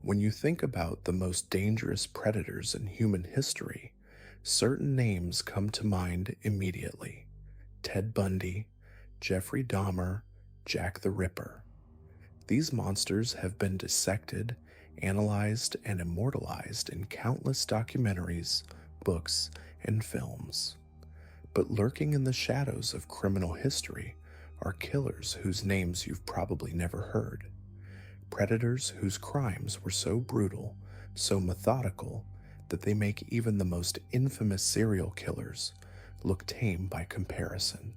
When you think about the most dangerous predators in human history, certain names come to mind immediately. Ted Bundy, Jeffrey Dahmer, Jack the Ripper. These monsters have been dissected, analyzed, and immortalized in countless documentaries, books, and films. But lurking in the shadows of criminal history are killers whose names you've probably never heard. Predators whose crimes were so brutal, so methodical, that they make even the most infamous serial killers look tame by comparison.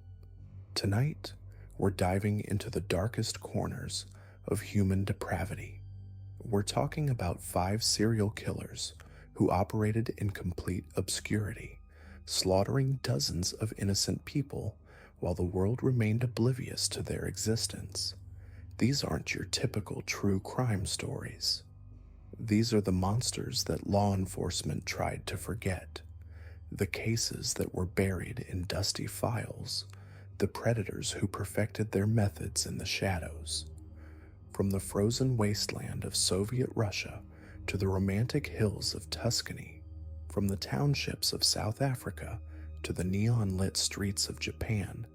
Tonight, we're diving into the darkest corners of human depravity. We're talking about 5 serial killers who operated in complete obscurity, slaughtering dozens of innocent people while the world remained oblivious to their existence. These aren't your typical true crime stories. These are the monsters that law enforcement tried to forget, the cases that were buried in dusty files, the predators who perfected their methods in the shadows. From the frozen wasteland of Soviet Russia to the romantic hills of Tuscany, from the townships of South Africa to the neon-lit streets of Japan,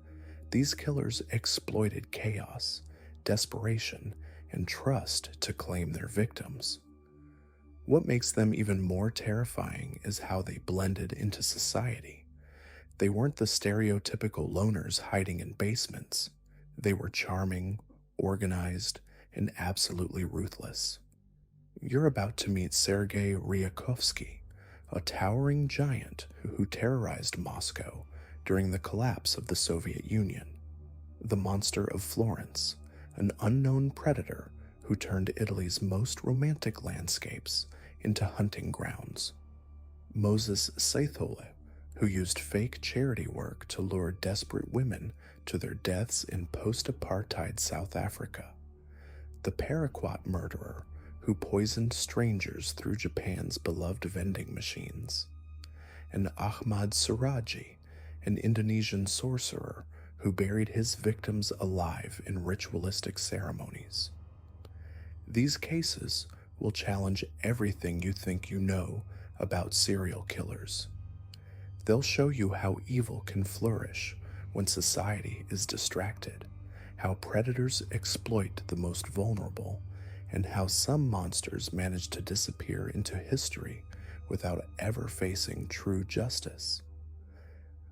these killers exploited chaos, desperation, and trust to claim their victims. What makes them even more terrifying is how they blended into society. They weren't the stereotypical loners hiding in basements. They were charming, organized, and absolutely ruthless. You're about to meet Sergei Ryakovsky, a towering giant who terrorized Moscow during the collapse of the Soviet Union. The Monster of Florence, an unknown predator who turned Italy's most romantic landscapes into hunting grounds. Moses Seithole, who used fake charity work to lure desperate women to their deaths in post-apartheid South Africa. The Paraquat Murderer, who poisoned strangers through Japan's beloved vending machines. And Ahmad Siraji, an Indonesian sorcerer who buried his victims alive in ritualistic ceremonies. These cases will challenge everything you think you know about serial killers. They'll show you how evil can flourish when society is distracted, how predators exploit the most vulnerable, and how some monsters manage to disappear into history without ever facing true justice.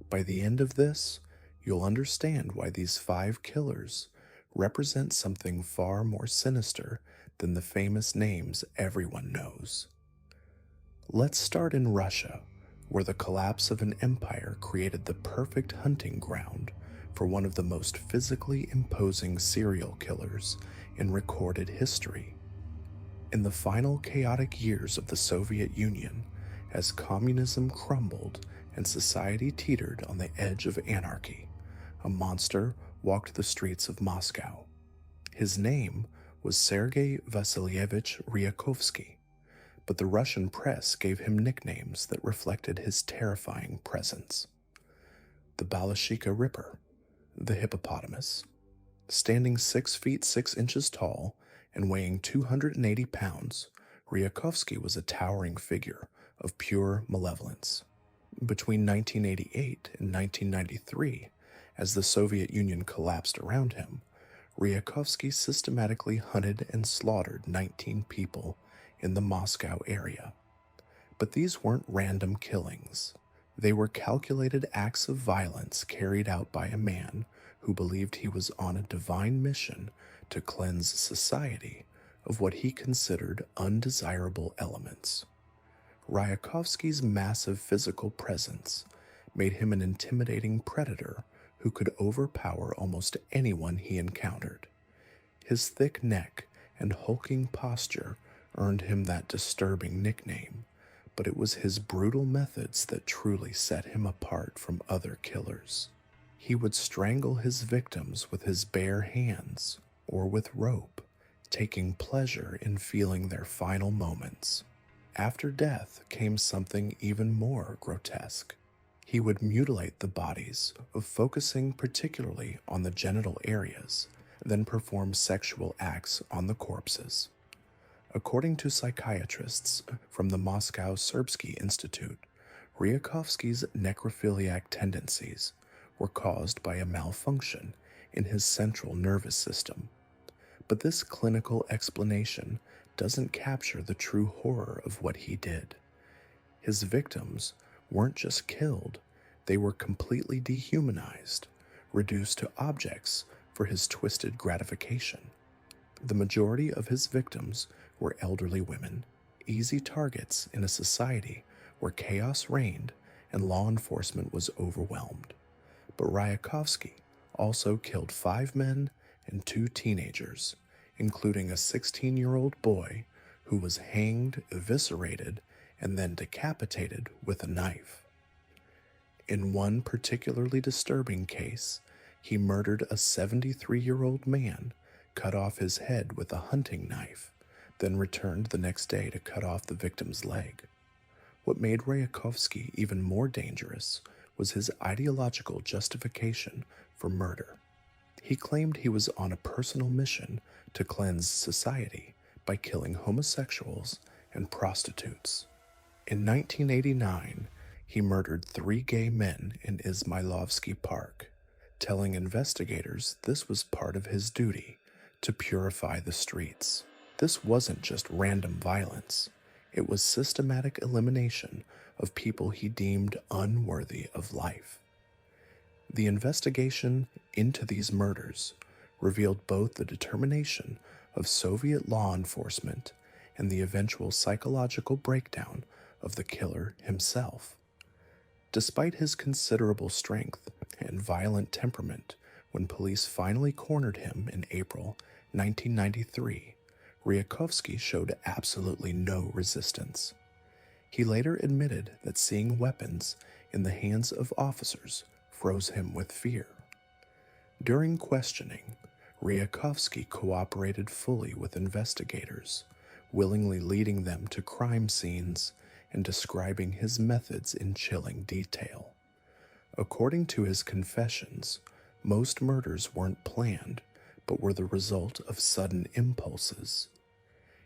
By the end of this, you'll understand why these 5 killers represent something far more sinister than the famous names everyone knows. Let's start in Russia, where the collapse of an empire created the perfect hunting ground for one of the most physically imposing serial killers in recorded history. In the final chaotic years of the Soviet Union, as communism crumbled and society teetered on the edge of anarchy, a monster walked the streets of Moscow. His name was Sergei Vasilyevich Ryakovsky, but the Russian press gave him nicknames that reflected his terrifying presence. The Balashikha Ripper, the hippopotamus. Standing 6 feet 6 inches tall and weighing 280 pounds, Ryakovsky was a towering figure of pure malevolence. Between 1988 and 1993, as the Soviet Union collapsed around him, Ryakovsky systematically hunted and slaughtered 19 people in the Moscow area. But these weren't random killings. They were calculated acts of violence carried out by a man who believed he was on a divine mission to cleanse society of what he considered undesirable elements. Ryakovsky's massive physical presence made him an intimidating predator who could overpower almost anyone he encountered. His thick neck and hulking posture earned him that disturbing nickname, but it was his brutal methods that truly set him apart from other killers. He would strangle his victims with his bare hands or with rope, taking pleasure in feeling their final moments. After death came something even more grotesque. He would mutilate the bodies, focusing particularly on the genital areas, then perform sexual acts on the corpses. According to psychiatrists from the Moscow Serbsky Institute, Ryakovsky's necrophiliac tendencies were caused by a malfunction in his central nervous system. But this clinical explanation doesn't capture the true horror of what he did. His victims weren't just killed, they were completely dehumanized, reduced to objects for his twisted gratification. The majority of his victims were elderly women, easy targets in a society where chaos reigned and law enforcement was overwhelmed. But Ryakovsky also killed 5 men and 2 teenagers, including a 16-year-old boy who was hanged, eviscerated, and then decapitated with a knife. In one particularly disturbing case, he murdered a 73-year-old man, cut off his head with a hunting knife, then returned the next day to cut off the victim's leg. What made Ryakovsky even more dangerous was his ideological justification for murder. He claimed he was on a personal mission to cleanse society by killing homosexuals and prostitutes. In 1989, he murdered 3 gay men in Izmailovsky Park, telling investigators this was part of his duty to purify the streets. This wasn't just random violence. It was systematic elimination of people he deemed unworthy of life. The investigation into these murders revealed both the determination of Soviet law enforcement and the eventual psychological breakdown of the killer himself. Despite his considerable strength and violent temperament, when police finally cornered him in April 1993, Ryakovsky showed absolutely no resistance. He later admitted that seeing weapons in the hands of officers froze him with fear. During questioning, Ryakovsky cooperated fully with investigators, willingly leading them to crime scenes and describing his methods in chilling detail. According to his confessions, most murders weren't planned, but were the result of sudden impulses.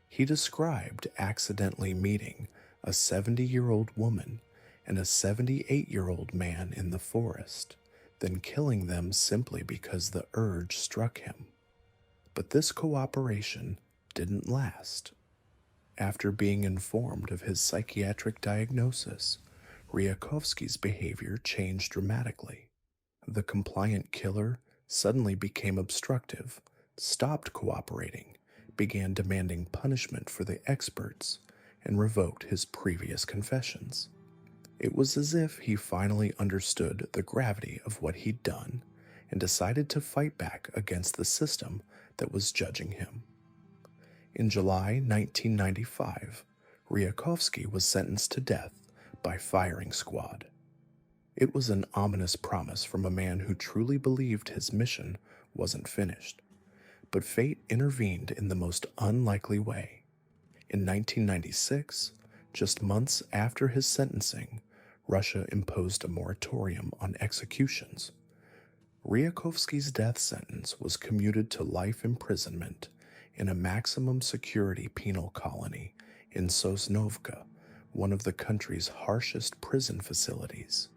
He described accidentally meeting a 70-year-old woman and a 78-year-old man in the forest, then killing them simply because the urge struck him. But this cooperation didn't last. After being informed of his psychiatric diagnosis, Ryakovsky's behavior changed dramatically. The compliant killer suddenly became obstructive, stopped cooperating, began demanding punishment for the experts, and revoked his previous confessions. It was as if he finally understood the gravity of what he'd done and decided to fight back against the system that was judging him. In July 1995, Ryakovsky was sentenced to death by firing squad. It was an ominous promise from a man who truly believed his mission wasn't finished. But fate intervened in the most unlikely way. In 1996, just months after his sentencing, Russia imposed a moratorium on executions. Ryakovsky's death sentence was commuted to life imprisonment in a maximum security penal colony in Sosnovka, one of the country's harshest prison facilities.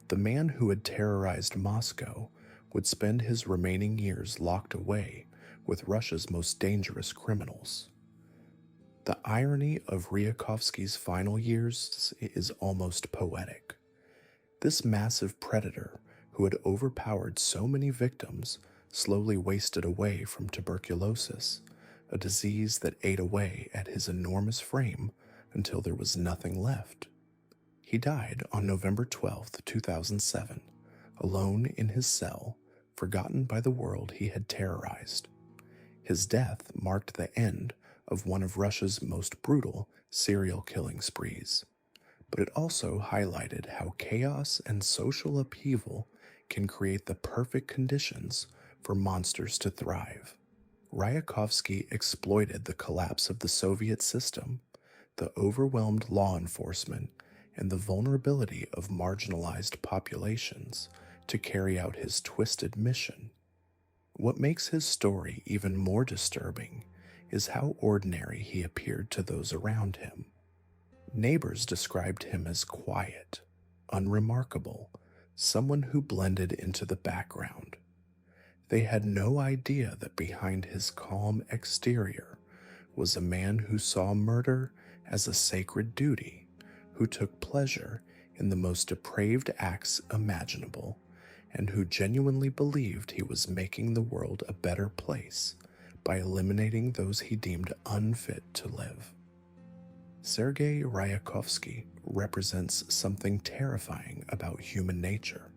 The man who had terrorized Moscow would spend his remaining years locked away with Russia's most dangerous criminals. The irony of Ryakovsky's final years is almost poetic. This massive predator who had overpowered so many victims slowly wasted away from tuberculosis, a disease that ate away at his enormous frame until there was nothing left. He died on November 12, 2007, alone in his cell, forgotten by the world he had terrorized. His death marked the end of one of Russia's most brutal serial killing sprees, but it also highlighted how chaos and social upheaval can create the perfect conditions for monsters to thrive. Ryakovsky exploited the collapse of the Soviet system, the overwhelmed law enforcement, and the vulnerability of marginalized populations to carry out his twisted mission. What makes his story even more disturbing is how ordinary he appeared to those around him. Neighbors described him as quiet, unremarkable, someone who blended into the background. They had no idea that behind his calm exterior was a man who saw murder as a sacred duty, who took pleasure in the most depraved acts imaginable, and who genuinely believed he was making the world a better place by eliminating those he deemed unfit to live. Sergei Ryakovsky represents something terrifying about human nature,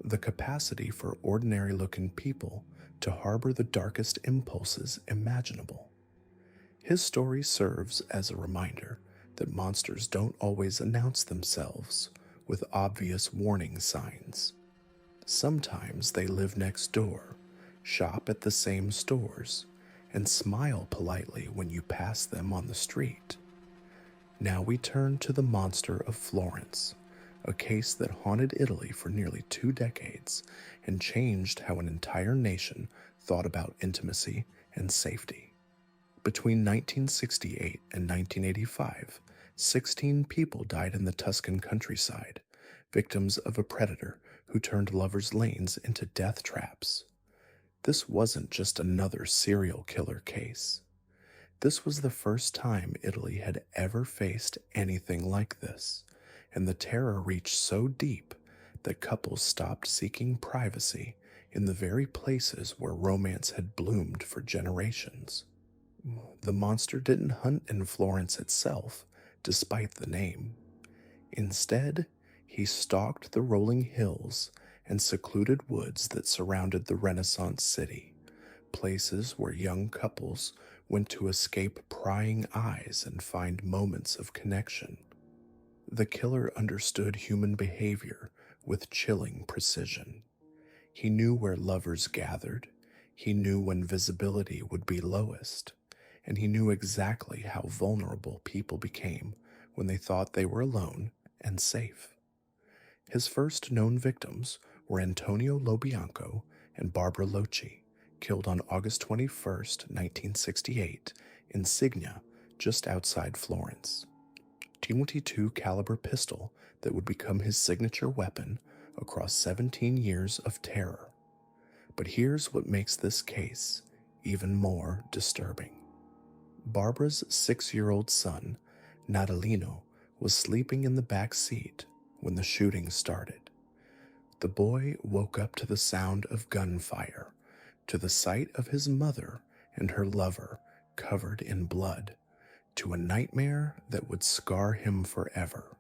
the capacity for ordinary-looking people to harbor the darkest impulses imaginable. His story serves as a reminder that monsters don't always announce themselves with obvious warning signs. Sometimes they live next door, shop at the same stores, and smile politely when you pass them on the street. Now we turn to the Monster of Florence, a case that haunted Italy for nearly 2 decades and changed how an entire nation thought about intimacy and safety. Between 1968 and 1985, 16 people died in the Tuscan countryside, victims of a predator who turned lovers' lanes into death traps. This wasn't just another serial killer case. This was the first time Italy had ever faced anything like this, and the terror reached so deep that couples stopped seeking privacy in the very places where romance had bloomed for generations. The monster didn't hunt in Florence itself, despite the name. Instead, he stalked the rolling hills and secluded woods that surrounded the Renaissance city, places where young couples went to escape prying eyes and find moments of connection. The killer understood human behavior with chilling precision. He knew where lovers gathered, he knew when visibility would be lowest, and he knew exactly how vulnerable people became when they thought they were alone and safe. His first known victims were Antonio Lobianco and Barbara Locci, killed on August 21, 1968, in Signa, just outside Florence. A .22 caliber pistol that would become his signature weapon across 17 years of terror. But here's what makes this case even more disturbing. Barbara's 6-year-old son, Natalino, was sleeping in the back seat when the shooting started. The boy woke up to the sound of gunfire, to the sight of his mother and her lover covered in blood, to a nightmare that would scar him forever.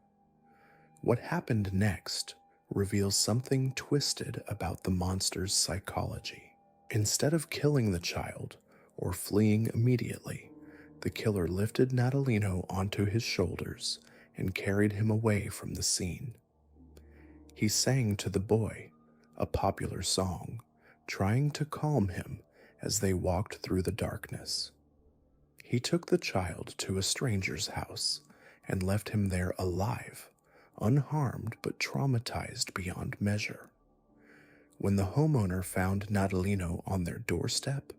What happened next reveals something twisted about the monster's psychology. Instead of killing the child or fleeing immediately, the killer lifted Natalino onto his shoulders and carried him away from the scene. He sang to the boy, a popular song, trying to calm him as they walked through the darkness. He took the child to a stranger's house and left him there alive, unharmed but traumatized beyond measure. When the homeowner found Natalino on their doorstep,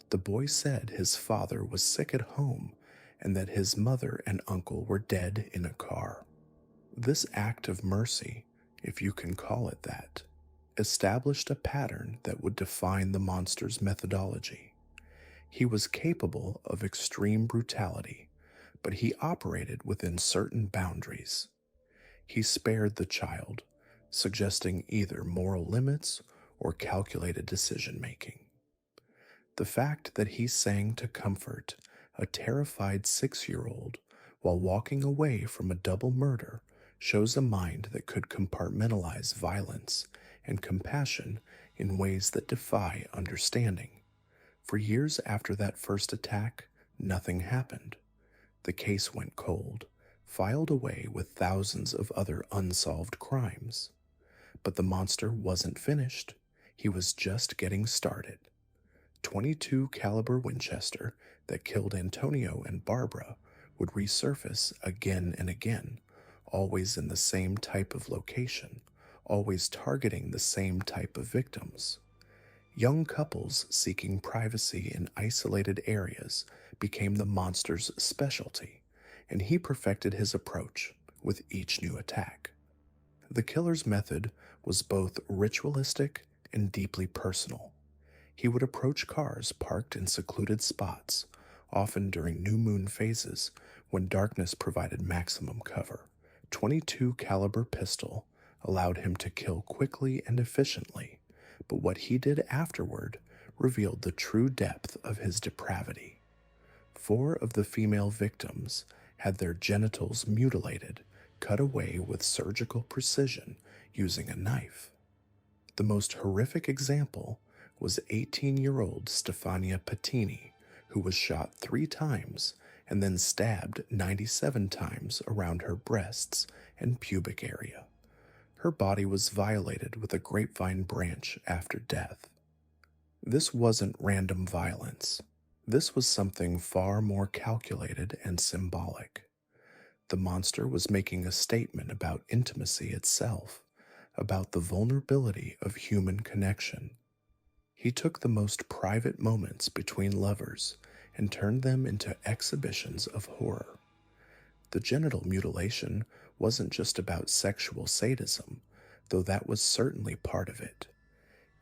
the boy said his father was sick at home and that his mother and uncle were dead in a car. This act of mercy, if you can call it that, established a pattern that would define the monster's methodology. He was capable of extreme brutality, but he operated within certain boundaries. He spared the child, suggesting either moral limits or calculated decision-making. The fact that he sang to comfort a terrified 6-year-old while walking away from a double murder shows a mind that could compartmentalize violence and compassion in ways that defy understanding. For years after that first attack, nothing happened. The case went cold, filed away with thousands of other unsolved crimes. But the monster wasn't finished. He was just getting started. .22 caliber Winchester that killed Antonio and Barbara would resurface again and again, always in the same type of location, always targeting the same type of victims. Young couples seeking privacy in isolated areas became the monster's specialty, and he perfected his approach with each new attack. The killer's method was both ritualistic and deeply personal. He would approach cars parked in secluded spots, often during new moon phases when darkness provided maximum cover. 22 caliber pistol allowed him to kill quickly and efficiently, but what he did afterward revealed the true depth of his depravity. 4 of the female victims had their genitals mutilated, cut away with surgical precision using a knife. The most horrific example was 18-year-old Stefania Pettini, who was shot 3 times and then stabbed 97 times around her breasts and pubic area. Her body was violated with a grapevine branch after death. This wasn't random violence. This was something far more calculated and symbolic. The monster was making a statement about intimacy itself, about the vulnerability of human connection. He took the most private moments between lovers and turned them into exhibitions of horror. The genital mutilation wasn't just about sexual sadism, though that was certainly part of it.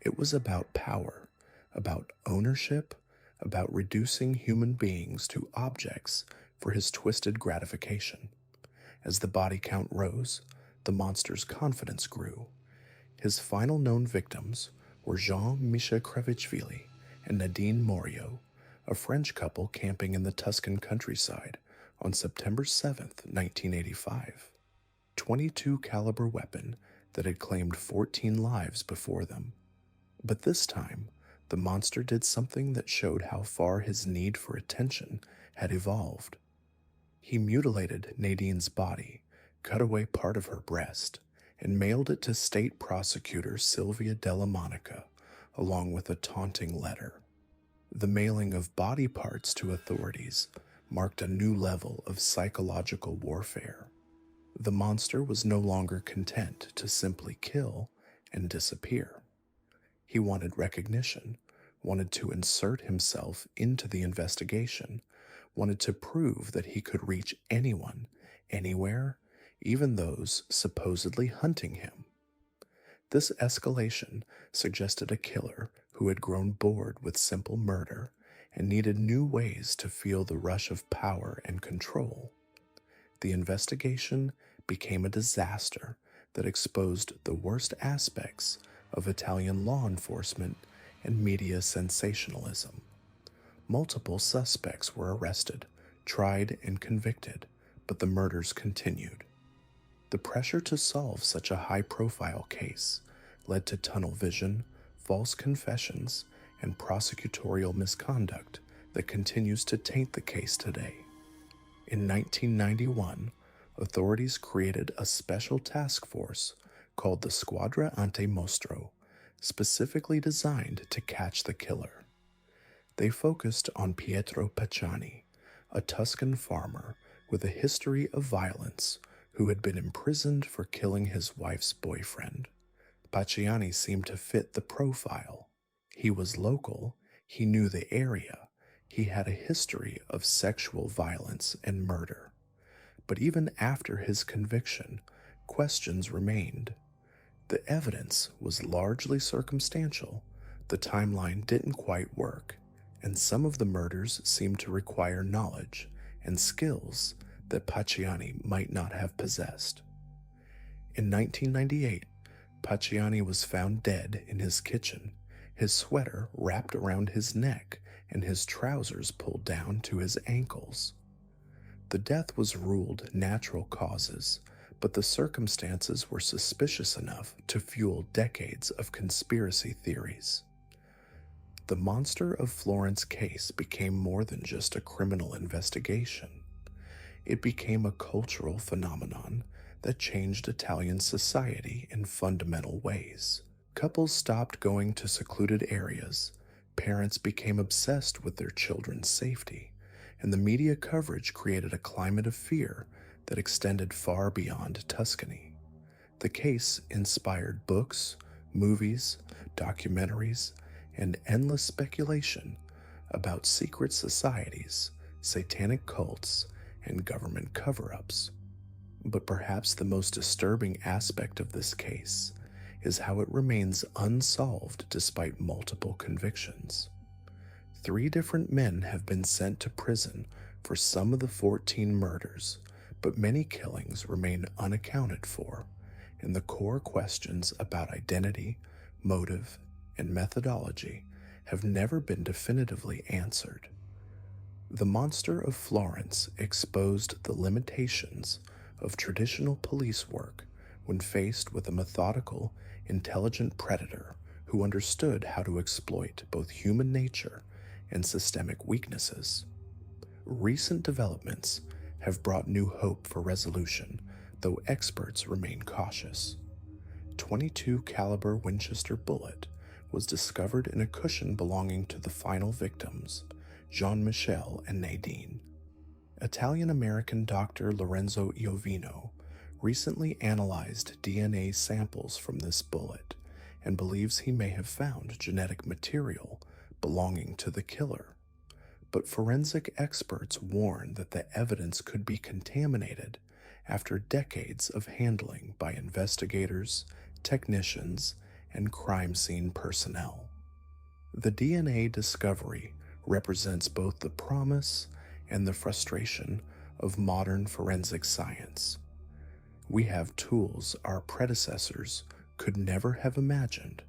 It was about power, about ownership, about reducing human beings to objects for his twisted gratification. As the body count rose, the monster's confidence grew. His final known victims were Jean-Michel Krevitchvili and Nadine Morio, a French couple camping in the Tuscan countryside on September 7, 1985. 22 caliber weapon that had claimed 14 lives before them. But this time, the monster did something that showed how far his need for attention had evolved. He mutilated Nadine's body, cut away part of her breast, and mailed it to state prosecutor Sylvia Della Monica, along with a taunting letter. The mailing of body parts to authorities marked a new level of psychological warfare. The monster was no longer content to simply kill and disappear. He wanted recognition, wanted to insert himself into the investigation, wanted to prove that he could reach anyone, anywhere, even those supposedly hunting him. This escalation suggested a killer who had grown bored with simple murder and needed new ways to feel the rush of power and control. The investigation became a disaster that exposed the worst aspects of Italian law enforcement and media sensationalism. Multiple suspects were arrested, tried, and convicted, but the murders continued. The pressure to solve such a high-profile case led to tunnel vision, false confessions, and prosecutorial misconduct that continues to taint the case today. In 1991, authorities created a special task force called the Squadra Antemostro, specifically designed to catch the killer. They focused on Pietro Pacciani, a Tuscan farmer with a history of violence who had been imprisoned for killing his wife's boyfriend. Pacciani seemed to fit the profile. He was local, he knew the area, he had a history of sexual violence and murder. But even after his conviction, questions remained. The evidence was largely circumstantial, the timeline didn't quite work, and some of the murders seemed to require knowledge and skills that Pacciani might not have possessed. In 1998, Pacciani was found dead in his kitchen, his sweater wrapped around his neck and his trousers pulled down to his ankles. The death was ruled natural causes, but the circumstances were suspicious enough to fuel decades of conspiracy theories. The Monster of Florence case became more than just a criminal investigation. It became a cultural phenomenon that changed Italian society in fundamental ways. Couples stopped going to secluded areas, parents became obsessed with their children's safety, and the media coverage created a climate of fear that extended far beyond Tuscany. The case inspired books, movies, documentaries, and endless speculation about secret societies, satanic cults, and government cover-ups. But perhaps the most disturbing aspect of this case is how it remains unsolved despite multiple convictions. 3 different men have been sent to prison for some of the 14 murders, but many killings remain unaccounted for, and the core questions about identity, motive, and methodology have never been definitively answered. The Monster of Florence exposed the limitations of traditional police work when faced with a methodical, intelligent predator who understood how to exploit both human nature and systemic weaknesses. Recent developments have brought new hope for resolution, though experts remain cautious. 22 caliber Winchester bullet was discovered in a cushion belonging to the final victims, Jean-Michel and Nadine. Italian-American Dr. Lorenzo Iovino recently analyzed DNA samples from this bullet and believes he may have found genetic material belonging to the killer. But forensic experts warn that the evidence could be contaminated after decades of handling by investigators, technicians, and crime scene personnel. The DNA discovery represents both the promise and the frustration of modern forensic science. We have tools our predecessors could never have imagined,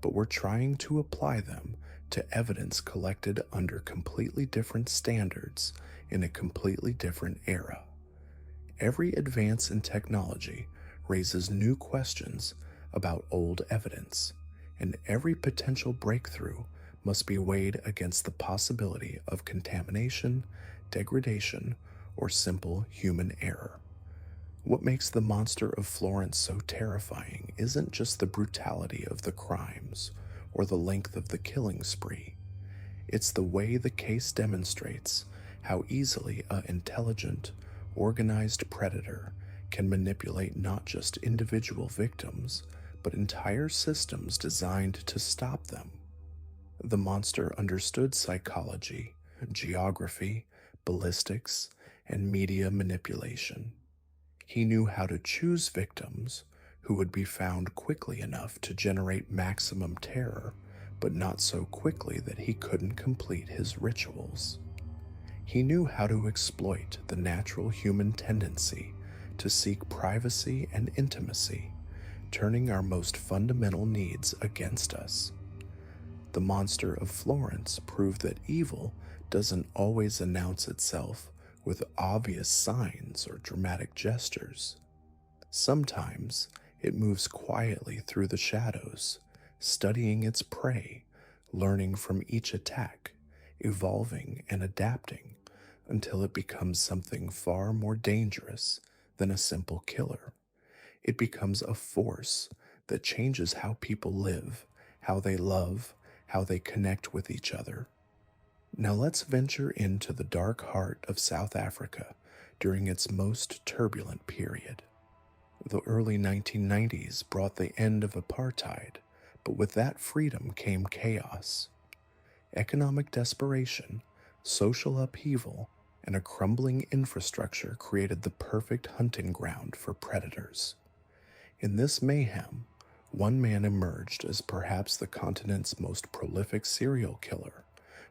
but we're trying to apply them to evidence collected under completely different standards in a completely different era. Every advance in technology raises new questions about old evidence, and every potential breakthrough must be weighed against the possibility of contamination, degradation, or simple human error. What makes the Monster of Florence so terrifying isn't just the brutality of the crimes or the length of the killing spree. It's the way the case demonstrates how easily an intelligent, organized predator can manipulate not just individual victims, but entire systems designed to stop them. The monster understood psychology, geography, ballistics, and media manipulation. He knew how to choose victims who would be found quickly enough to generate maximum terror, but not so quickly that he couldn't complete his rituals. He knew how to exploit the natural human tendency to seek privacy and intimacy, turning our most fundamental needs against us. The Monster of Florence proved that evil doesn't always announce itself with obvious signs or dramatic gestures. Sometimes it moves quietly through the shadows, studying its prey, learning from each attack, evolving and adapting until it becomes something far more dangerous than a simple killer. It becomes a force that changes how people live, how they love, how they connect with each other. Now let's venture into the dark heart of South Africa during its most turbulent period. The early 1990s brought the end of apartheid, but with that freedom came chaos. Economic desperation, social upheaval, and a crumbling infrastructure created the perfect hunting ground for predators. In this mayhem, one man emerged as perhaps the continent's most prolific serial killer,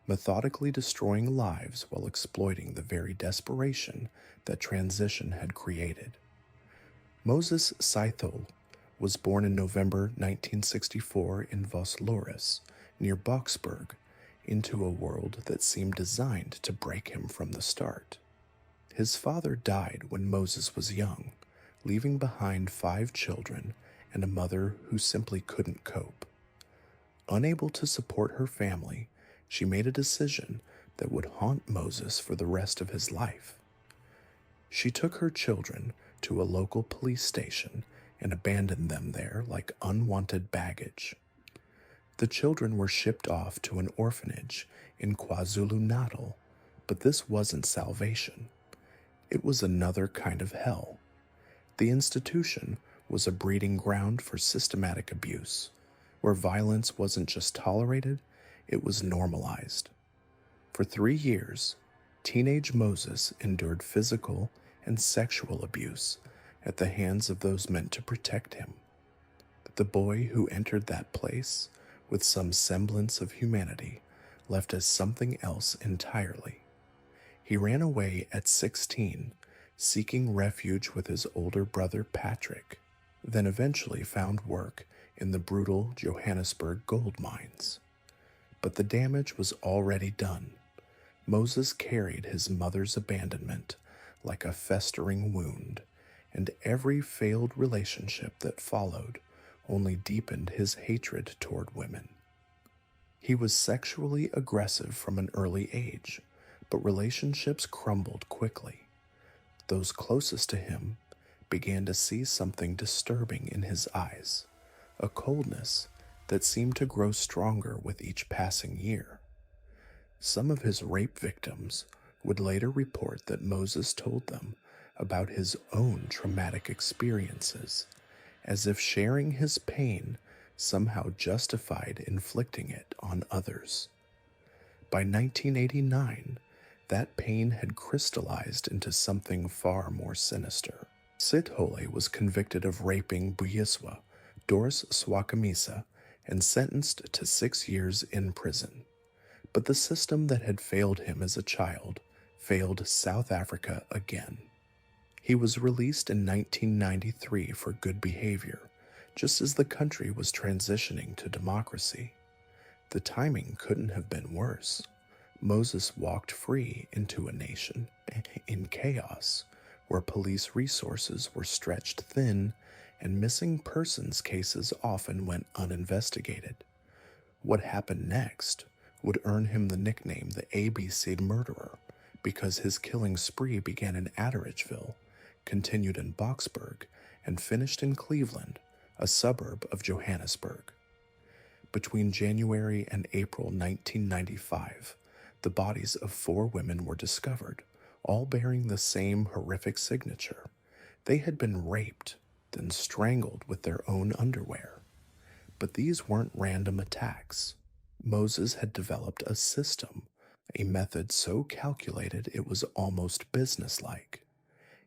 methodically destroying lives while exploiting the very desperation that transition had created. Moses Scythol was born in November 1964 in Vosloorus, near Boksburg, into a world that seemed designed to break him from the start. His father died when Moses was young, leaving behind 5 children and a mother who simply couldn't cope. Unable to support her family, she made a decision that would haunt Moses for the rest of his life. She took her children to a local police station and abandoned them there like unwanted baggage. The children were shipped off to an orphanage in KwaZulu-Natal, but this wasn't salvation. It was another kind of hell. The institution was a breeding ground for systematic abuse, where violence wasn't just tolerated, it was normalized. For 3 years, teenage Moses endured physical and sexual abuse at the hands of those meant to protect him. The boy who entered that place with some semblance of humanity left as something else entirely. He ran away at 16, seeking refuge with his older brother Patrick, then eventually found work in the brutal Johannesburg gold mines. But the damage was already done. Moses carried his mother's abandonment like a festering wound, and every failed relationship that followed only deepened his hatred toward women. He was sexually aggressive from an early age, but relationships crumbled quickly. Those closest to him began to see something disturbing in his eyes, a coldness that seemed to grow stronger with each passing year. Some of his rape victims would later report that Moses told them about his own traumatic experiences, as if sharing his pain somehow justified inflicting it on others. By 1989, that pain had crystallized into something far more sinister. Sithole was convicted of raping Buyiswa, Doris Swakamisa, and sentenced to 6 years in prison. But the system that had failed him as a child failed South Africa again. He was released in 1993 for good behavior, just as the country was transitioning to democracy. The timing couldn't have been worse. Moses walked free into a nation in chaos, where police resources were stretched thin and missing persons cases often went uninvestigated. What happened next would earn him the nickname the ABC Murderer, because his killing spree began in Atteridgeville, continued in Boksburg, and finished in Cleveland, a suburb of Johannesburg. Between January and April 1995, the bodies of 4 women were discovered, all bearing the same horrific signature. They had been raped, then strangled with their own underwear. But these weren't random attacks. Moses had developed a system, a method so calculated it was almost businesslike.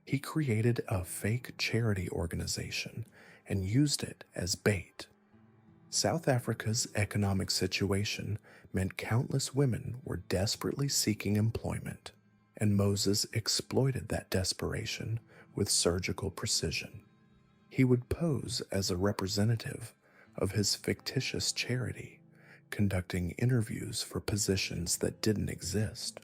He created a fake charity organization and used it as bait. South Africa's economic situation meant countless women were desperately seeking employment, and Moses exploited that desperation with surgical precision. He would pose as a representative of his fictitious charity, conducting interviews for positions that didn't exist.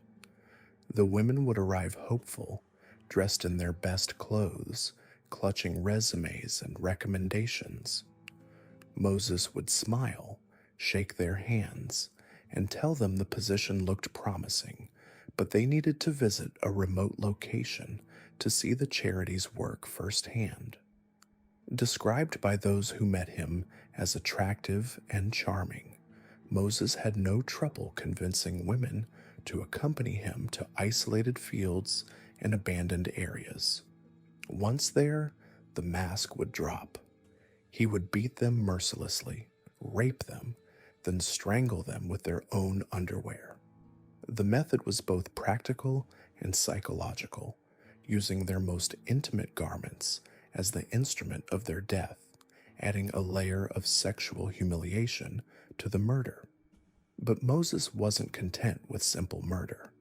The women would arrive hopeful, dressed in their best clothes, clutching resumes and recommendations. Moses would smile, shake their hands, and tell them the position looked promising, but they needed to visit a remote location to see the charity's work firsthand. Described by those who met him as attractive and charming, Moses had no trouble convincing women to accompany him to isolated fields and abandoned areas. Once there, the mask would drop. He would beat them mercilessly, rape them, then strangle them with their own underwear. The method was both practical and psychological, using their most intimate garments as the instrument of their death, adding a layer of sexual humiliation to the murder. But Moses wasn't content with simple murder.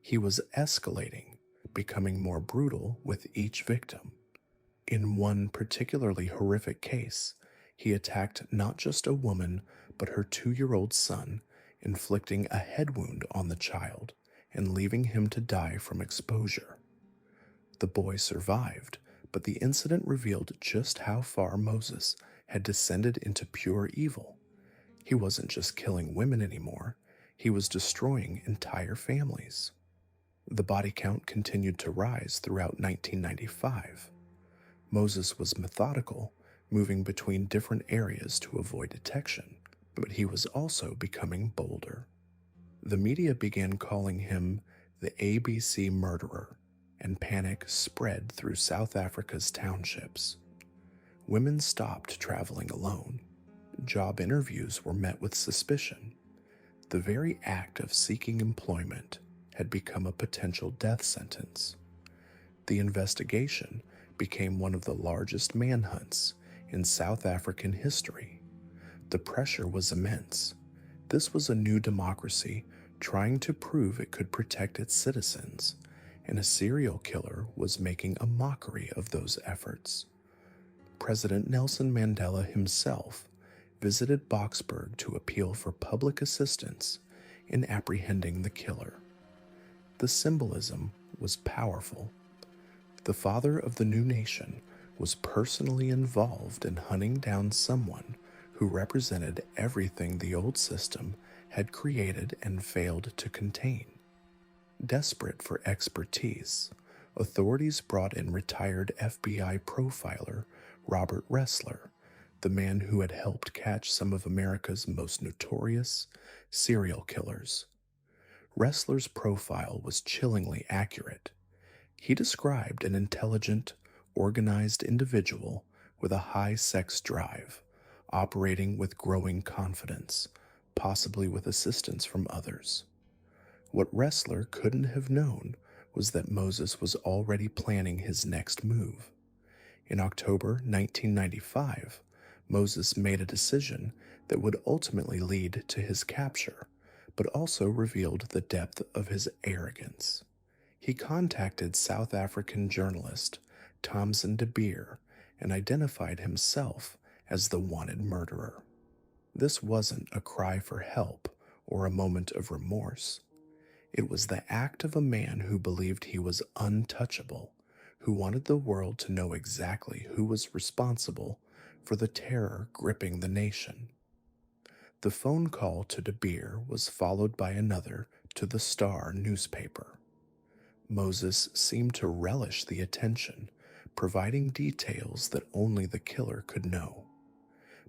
He was escalating, becoming more brutal with each victim. In one particularly horrific case, he attacked not just a woman, but her 2-year-old son, inflicting a head wound on the child and leaving him to die from exposure. The boy survived, but the incident revealed just how far Moses had descended into pure evil. He wasn't just killing women anymore, he was destroying entire families. The body count continued to rise throughout 1995. Moses was methodical, moving between different areas to avoid detection, but he was also becoming bolder. The media began calling him the ABC Murderer, and panic spread through South Africa's townships. Women stopped traveling alone. Job interviews were met with suspicion. The very act of seeking employment had become a potential death sentence. The investigation became one of the largest manhunts in South African history. The pressure was immense. This was a new democracy trying to prove it could protect its citizens, and a serial killer was making a mockery of those efforts. President Nelson Mandela himself visited Boksburg to appeal for public assistance in apprehending the killer. The symbolism was powerful. The father of the new nation was personally involved in hunting down someone who represented everything the old system had created and failed to contain. Desperate for expertise, authorities brought in retired FBI profiler Robert Ressler, the man who had helped catch some of America's most notorious serial killers. Ressler's profile was chillingly accurate. He described an intelligent, organized individual with a high sex drive, operating with growing confidence, possibly with assistance from others. What Ressler couldn't have known was that Moses was already planning his next move. In October 1995, Moses made a decision that would ultimately lead to his capture, but also revealed the depth of his arrogance. He contacted South African journalist Thomson de Beer and identified himself as the wanted murderer. This wasn't a cry for help or a moment of remorse. It was the act of a man who believed he was untouchable, who wanted the world to know exactly who was responsible for the terror gripping the nation. The phone call to De Beer was followed by another to the Star newspaper. Moses seemed to relish the attention, providing details that only the killer could know.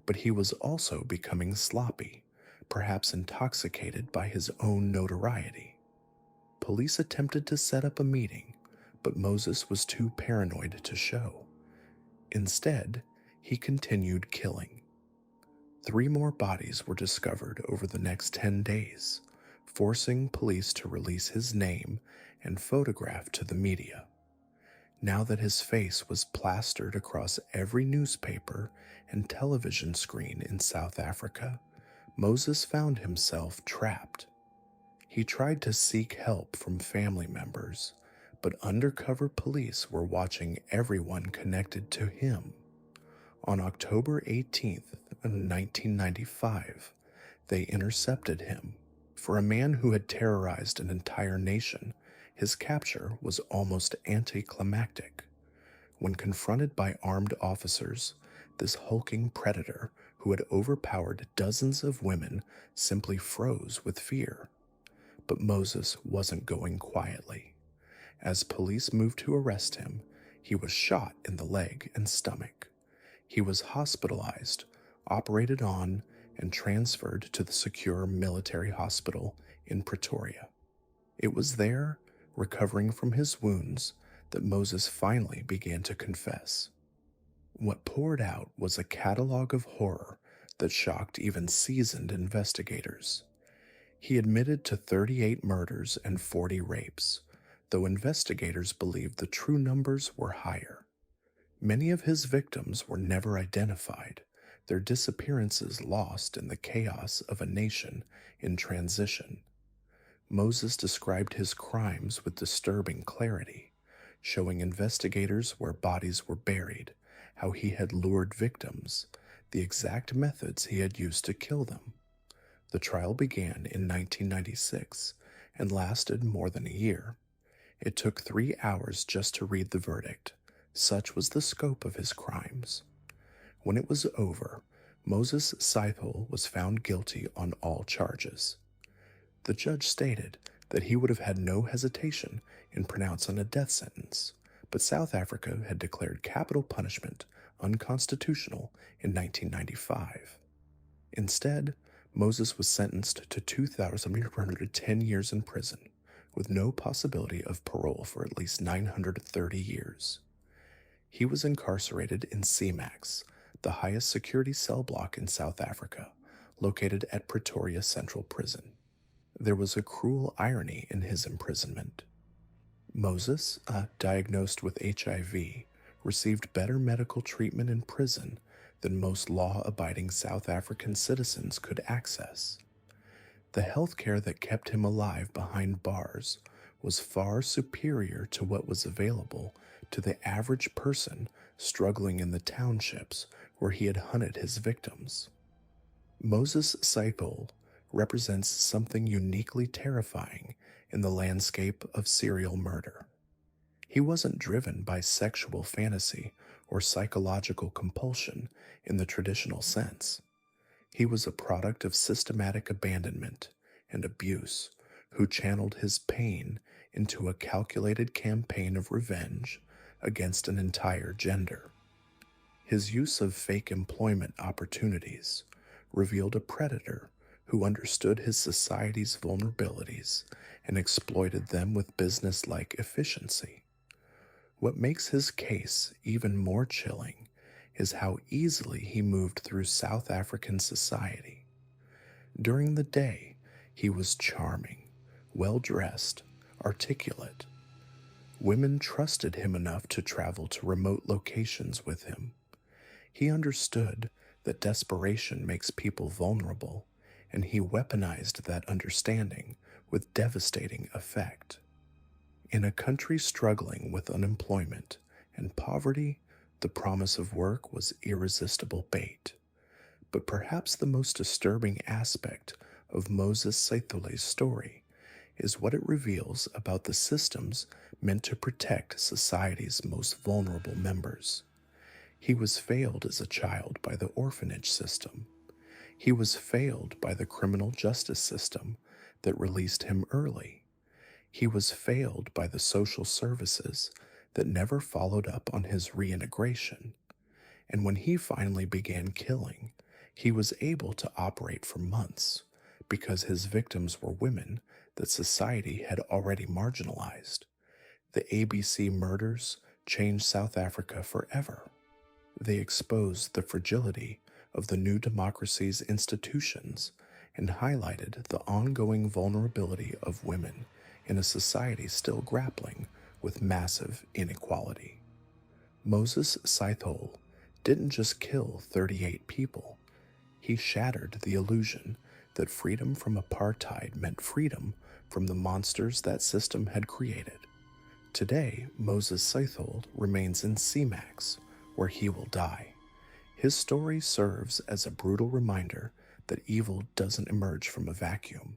But he was also becoming sloppy, perhaps intoxicated by his own notoriety. Police attempted to set up a meeting, but Moses was too paranoid to show. Instead, he continued killing. 3 more bodies were discovered over the next 10 days, forcing police to release his name and photograph to the media. Now that his face was plastered across every newspaper and television screen in South Africa, Moses found himself trapped. He tried to seek help from family members, but undercover police were watching everyone connected to him. On October 18th, 1995, they intercepted him. For a man who had terrorized an entire nation, his capture was almost anticlimactic. When confronted by armed officers, this hulking predator who had overpowered dozens of women simply froze with fear. But Moses wasn't going quietly. As police moved to arrest him, he was shot in the leg and stomach. He was hospitalized, operated on, and transferred to the secure military hospital in Pretoria. It was there, recovering from his wounds, that Moses finally began to confess. What poured out was a catalog of horror that shocked even seasoned investigators. He admitted to 38 murders and 40 rapes, though investigators believed the true numbers were higher. Many of his victims were never identified, their disappearances lost in the chaos of a nation in transition. Moses described his crimes with disturbing clarity, showing investigators where bodies were buried, how he had lured victims, the exact methods he had used to kill them. The trial began in 1996 and lasted more than a year. It took 3 hours just to read the verdict. Such was the scope of his crimes. When it was over, Moses Scythel was found guilty on all charges. The judge stated that he would have had no hesitation in pronouncing a death sentence, but South Africa had declared capital punishment unconstitutional in 1995. Instead, Moses was sentenced to 2,410 years in prison, with no possibility of parole for at least 930 years. He was incarcerated in CMAX, the highest security cell block in South Africa, located at Pretoria Central Prison. There was a cruel irony in his imprisonment. Moses, diagnosed with HIV, received better medical treatment in prison than most law abiding South African citizens could access. The health care that kept him alive behind bars was far superior to what was available to the average person struggling in the townships where he had hunted his victims. Moses Seipel represents something uniquely terrifying in the landscape of serial murder. He wasn't driven by sexual fantasy or psychological compulsion in the traditional sense. He was a product of systematic abandonment and abuse who channeled his pain into a calculated campaign of revenge against an entire gender. His use of fake employment opportunities revealed a predator who understood his society's vulnerabilities and exploited them with business-like efficiency. What makes his case even more chilling is how easily he moved through South African society. During the day, he was charming, well-dressed, articulate. Women trusted him enough to travel to remote locations with him. He understood that desperation makes people vulnerable, and he weaponized that understanding with devastating effect. In a country struggling with unemployment and poverty, the promise of work was irresistible bait. But perhaps the most disturbing aspect of Moses Seithole's story is what it reveals about the systems meant to protect society's most vulnerable members. He was failed as a child by the orphanage system. He was failed by the criminal justice system that released him early. He was failed by the social services that never followed up on his reintegration. And when he finally began killing, he was able to operate for months because his victims were women that society had already marginalized. The ABC murders changed South Africa forever. They exposed the fragility of the new democracy's institutions and highlighted the ongoing vulnerability of women in a society still grappling with massive inequality. Moses Seithole didn't just kill 38 people. He shattered the illusion that freedom from apartheid meant freedom from the monsters that system had created. Today, Moses Seithole remains in CMAX, where he will die. His story serves as a brutal reminder that evil doesn't emerge from a vacuum.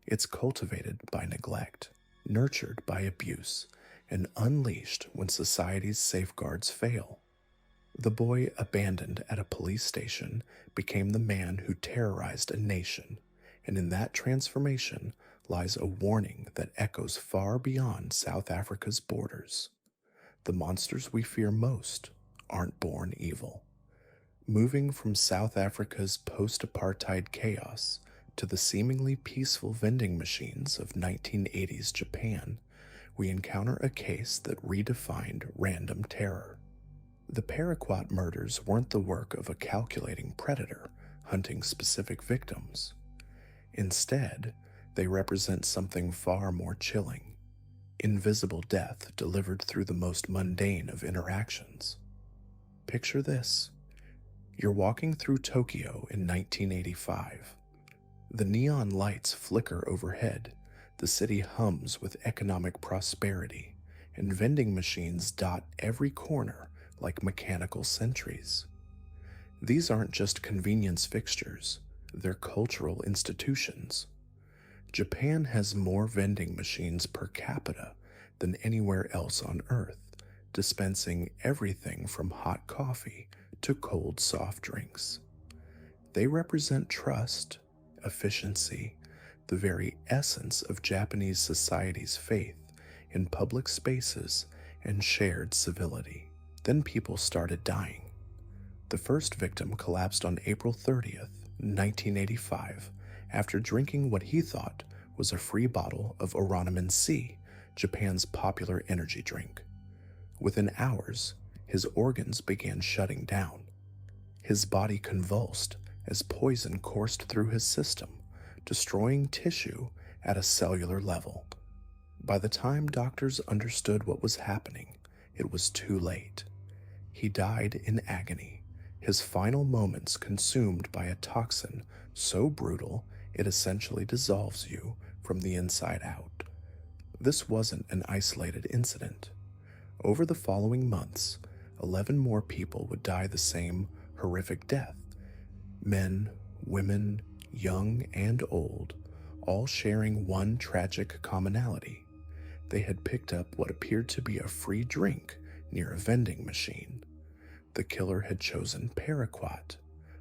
It's cultivated by neglect, nurtured by abuse, and unleashed when society's safeguards fail. The boy abandoned at a police station became the man who terrorized a nation, and in that transformation lies a warning that echoes far beyond South Africa's borders. The monsters we fear most aren't born evil. Moving from South Africa's post-apartheid chaos to the seemingly peaceful vending machines of 1980s Japan, we encounter a case that redefined random terror. The Paraquat murders weren't the work of a calculating predator hunting specific victims. Instead, they represent something far more chilling: invisible death delivered through the most mundane of interactions. Picture this. You're walking through Tokyo in 1985. The neon lights flicker overhead, the city hums with economic prosperity, and vending machines dot every corner like mechanical sentries. These aren't just convenience fixtures, they're cultural institutions. Japan has more vending machines per capita than anywhere else on Earth, dispensing everything from hot coffee to cold soft drinks. They represent trust, efficiency, the very essence of Japanese society's faith in public spaces and shared civility. Then people started dying. The first victim collapsed on April 30th, 1985, after drinking what he thought was a free bottle of Oranoman C, Japan's popular energy drink. Within hours, his organs began shutting down. His body convulsed as poison coursed through his system, destroying tissue at a cellular level. By the time doctors understood what was happening, it was too late. He died in agony, his final moments consumed by a toxin so brutal it essentially dissolves you from the inside out. This wasn't an isolated incident. Over the following months, 11 more people would die the same horrific death. Men, women, young and old, all sharing one tragic commonality. They had picked up what appeared to be a free drink near a vending machine. The killer had chosen paraquat,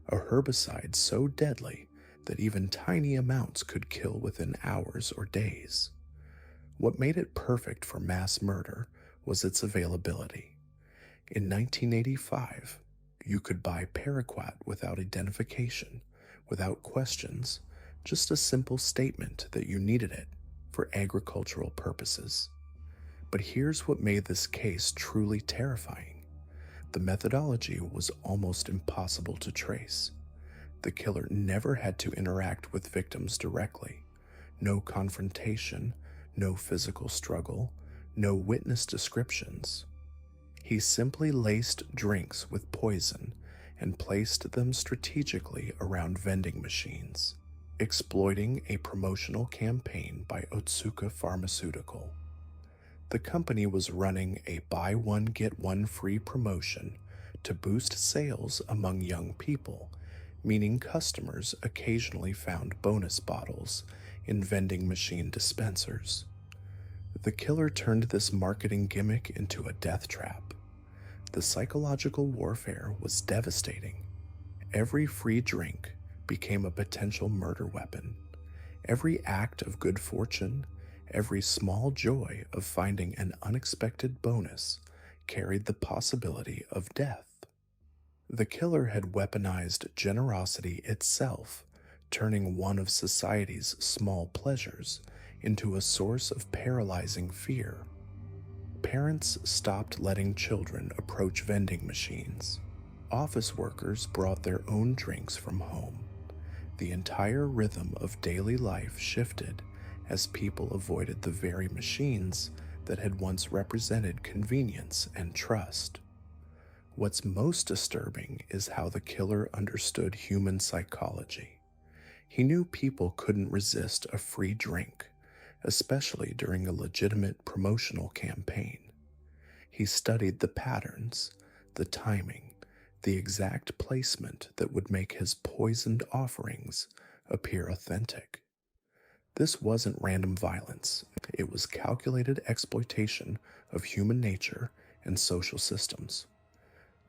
a herbicide so deadly that even tiny amounts could kill within hours or days. What made it perfect for mass murder was its availability. In 1985, you could buy paraquat without identification, without questions, just a simple statement that you needed it for agricultural purposes. But here's what made this case truly terrifying. The methodology was almost impossible to trace. The killer never had to interact with victims directly. No confrontation, no physical struggle, no witness descriptions. He simply laced drinks with poison and placed them strategically around vending machines, exploiting a promotional campaign by Otsuka Pharmaceutical. The company was running a buy one get one free promotion to boost sales among young people, meaning customers occasionally found bonus bottles in vending machine dispensers. The killer turned this marketing gimmick into a death trap. The psychological warfare was devastating. Every free drink became a potential murder weapon. Every act of good fortune, every small joy of finding an unexpected bonus carried the possibility of death. The killer had weaponized generosity itself, turning one of society's small pleasures into a source of paralyzing fear. Parents stopped letting children approach vending machines. Office workers brought their own drinks from home. The entire rhythm of daily life shifted as people avoided the very machines that had once represented convenience and trust. What's most disturbing is how the killer understood human psychology. He knew people couldn't resist a free drink, especially during a legitimate promotional campaign. He studied the patterns, the timing, the exact placement that would make his poisoned offerings appear authentic. This wasn't random violence, it was calculated exploitation of human nature and social systems.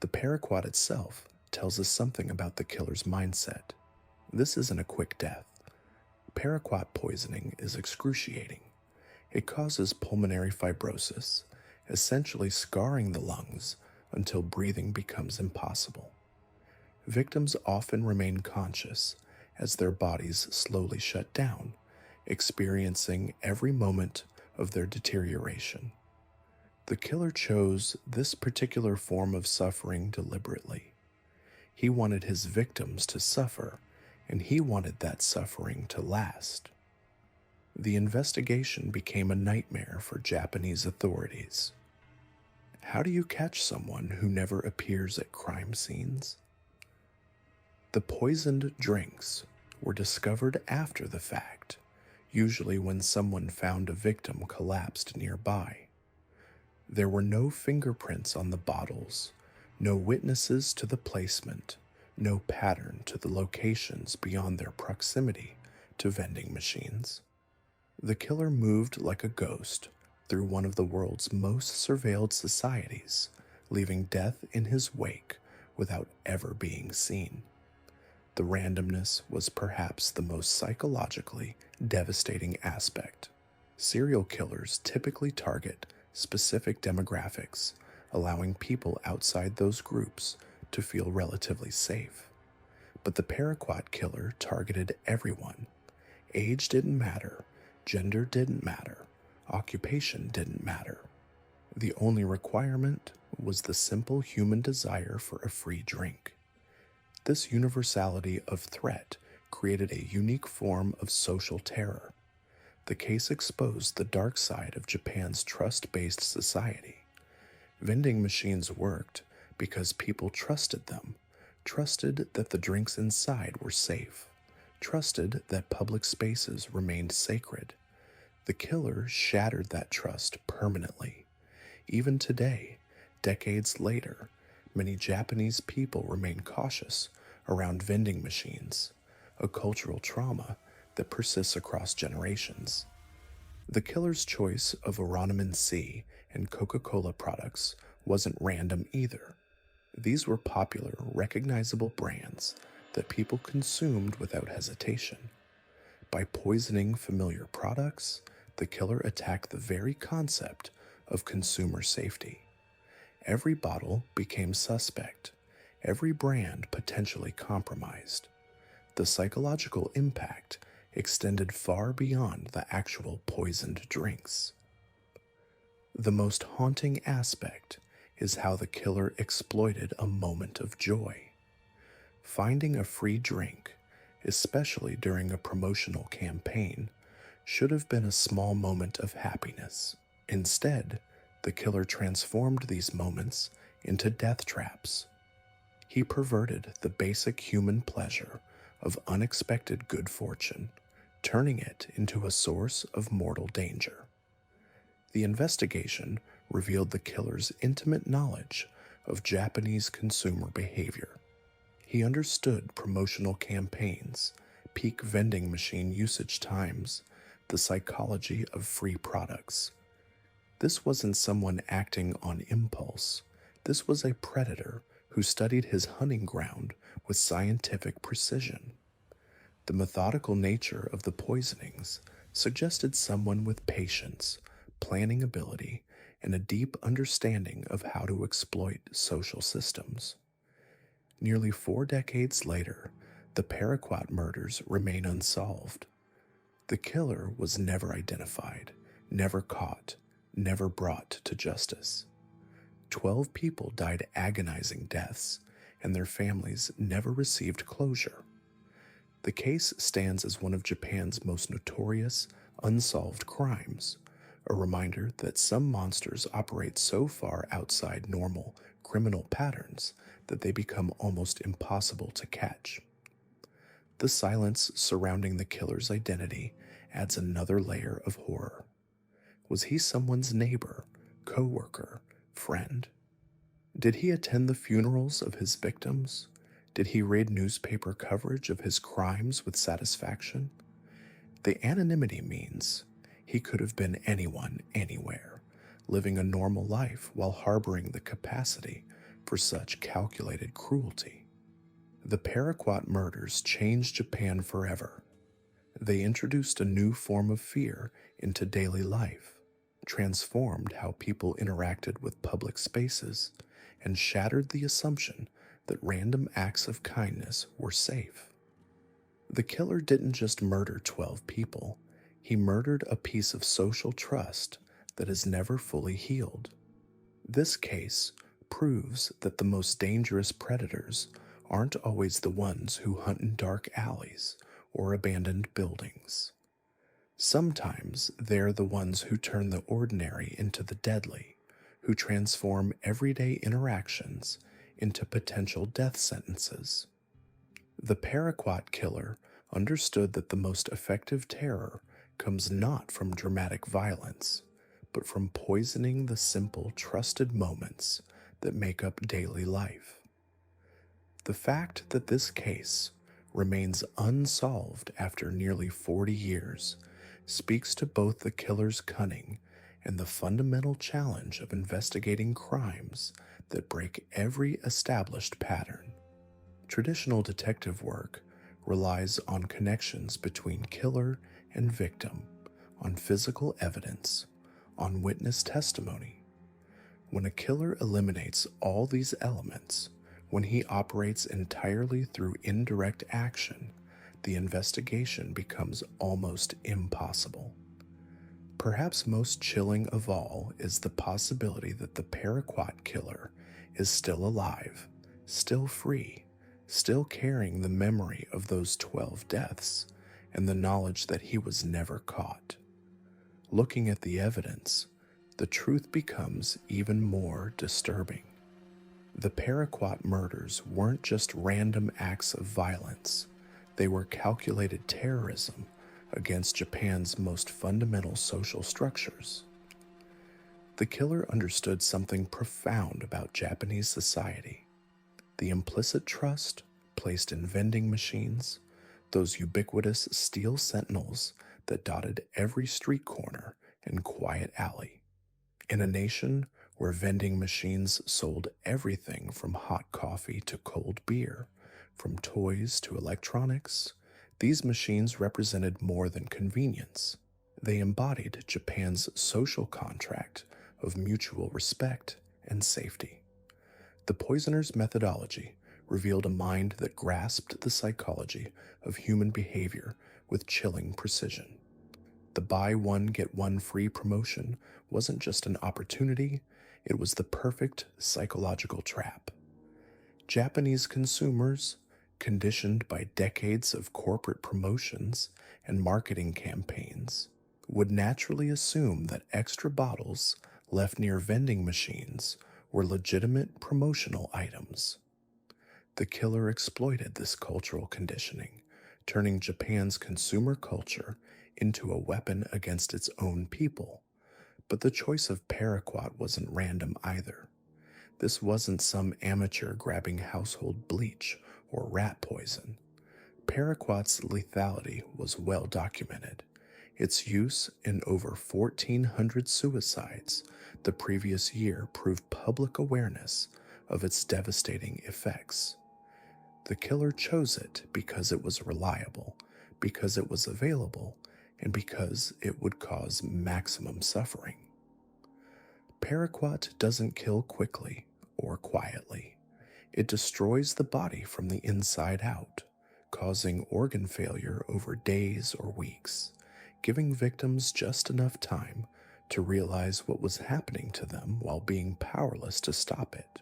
The paraquat itself tells us something about the killer's mindset. This isn't a quick death. Paraquat poisoning is excruciating. It causes pulmonary fibrosis, essentially scarring the lungs until breathing becomes impossible. Victims often remain conscious as their bodies slowly shut down, experiencing every moment of their deterioration. The killer chose this particular form of suffering deliberately. He wanted his victims to suffer, and he wanted that suffering to last. The investigation became a nightmare for Japanese authorities. How do you catch someone who never appears at crime scenes? The poisoned drinks were discovered after the fact, usually when someone found a victim collapsed nearby. There were no fingerprints on the bottles, no witnesses to the placement, no pattern to the locations beyond their proximity to vending machines. The killer moved like a ghost through one of the world's most surveilled societies, leaving death in his wake without ever being seen. The randomness was perhaps the most psychologically devastating aspect. Serial killers typically target specific demographics, allowing people outside those groups to feel relatively safe. But the paraquat killer targeted everyone. Age didn't matter, gender didn't matter, occupation didn't matter. The only requirement was the simple human desire for a free drink. This universality of threat created a unique form of social terror. The case exposed the dark side of Japan's trust-based society. Vending machines worked because people trusted them, trusted that the drinks inside were safe, trusted that public spaces remained sacred. The killer shattered that trust permanently. Even today, decades later, many Japanese people remain cautious around vending machines, a cultural trauma that persists across generations. The killer's choice of Oranoman C and Coca-Cola products wasn't random either. These were popular, recognizable brands that people consumed without hesitation. By poisoning familiar products, the killer attacked the very concept of consumer safety. Every bottle became suspect, every brand potentially compromised. The psychological impact extended far beyond the actual poisoned drinks. The most haunting aspect is how the killer exploited a moment of joy. Finding a free drink, especially during a promotional campaign, should have been a small moment of happiness. Instead, the killer transformed these moments into death traps. He perverted the basic human pleasure of unexpected good fortune, turning it into a source of mortal danger. The investigation revealed the killer's intimate knowledge of Japanese consumer behavior. He understood promotional campaigns, peak vending machine usage times, the psychology of free products. This wasn't someone acting on impulse. This was a predator who studied his hunting ground with scientific precision. The methodical nature of the poisonings suggested someone with patience, planning ability, and a deep understanding of how to exploit social systems. Nearly 4 decades later, the Paraquat murders remain unsolved. The killer was never identified, never caught, never brought to justice. 12 people died agonizing deaths, and their families never received closure. The case stands as one of Japan's most notorious, unsolved crimes, a reminder that some monsters operate so far outside normal criminal patterns that they become almost impossible to catch. The silence surrounding the killer's identity adds another layer of horror. Was he someone's neighbor, co-worker, friend? Did he attend the funerals of his victims? Did he read newspaper coverage of his crimes with satisfaction? The anonymity means he could have been anyone, anywhere, living a normal life while harboring the capacity for such calculated cruelty. The Paraquat murders changed Japan forever. They introduced a new form of fear into daily life, transformed how people interacted with public spaces, and shattered the assumption that random acts of kindness were safe. The killer didn't just murder 12 people, he murdered a piece of social trust that is never fully healed. This case proves that the most dangerous predators aren't always the ones who hunt in dark alleys or abandoned buildings. Sometimes they're the ones who turn the ordinary into the deadly, who transform everyday interactions into potential death sentences. The Paraquat killer understood that the most effective terror comes not from dramatic violence, but from poisoning the simple, trusted moments that make up daily life. The fact that this case remains unsolved after nearly 40 years speaks to both the killer's cunning and the fundamental challenge of investigating crimes that break every established pattern. Traditional detective work relies on connections between killer and victim, on physical evidence, on witness testimony. When a killer eliminates all these elements, when he operates entirely through indirect action, the investigation becomes almost impossible. Perhaps most chilling of all is the possibility that the Paraquat killer is still alive, still free, still carrying the memory of those 12 deaths and the knowledge that he was never caught. Looking at the evidence, the truth becomes even more disturbing. The Paraquat murders weren't just random acts of violence, they were calculated terrorism against Japan's most fundamental social structures. The killer understood something profound about Japanese society: the implicit trust placed in vending machines, those ubiquitous steel sentinels that dotted every street corner and quiet alley. In a nation where vending machines sold everything from hot coffee to cold beer, from toys to electronics, these machines represented more than convenience. They embodied Japan's social contract of mutual respect and safety. The poisoner's methodology revealed a mind that grasped the psychology of human behavior with chilling precision. The buy one, get one free promotion wasn't just an opportunity, it was the perfect psychological trap. Japanese consumers, conditioned by decades of corporate promotions and marketing campaigns, would naturally assume that extra bottles left near vending machines were legitimate promotional items. The killer exploited this cultural conditioning, turning Japan's consumer culture into a weapon against its own people. But the choice of paraquat wasn't random either. This wasn't some amateur grabbing household bleach or rat poison. Paraquat's lethality was well documented. Its use in over 1,400 suicides the previous year proved public awareness of its devastating effects. The killer chose it because it was reliable, because it was available, and because it would cause maximum suffering. Paraquat doesn't kill quickly or quietly. It destroys the body from the inside out, causing organ failure over days or weeks, giving victims just enough time to realize what was happening to them while being powerless to stop it.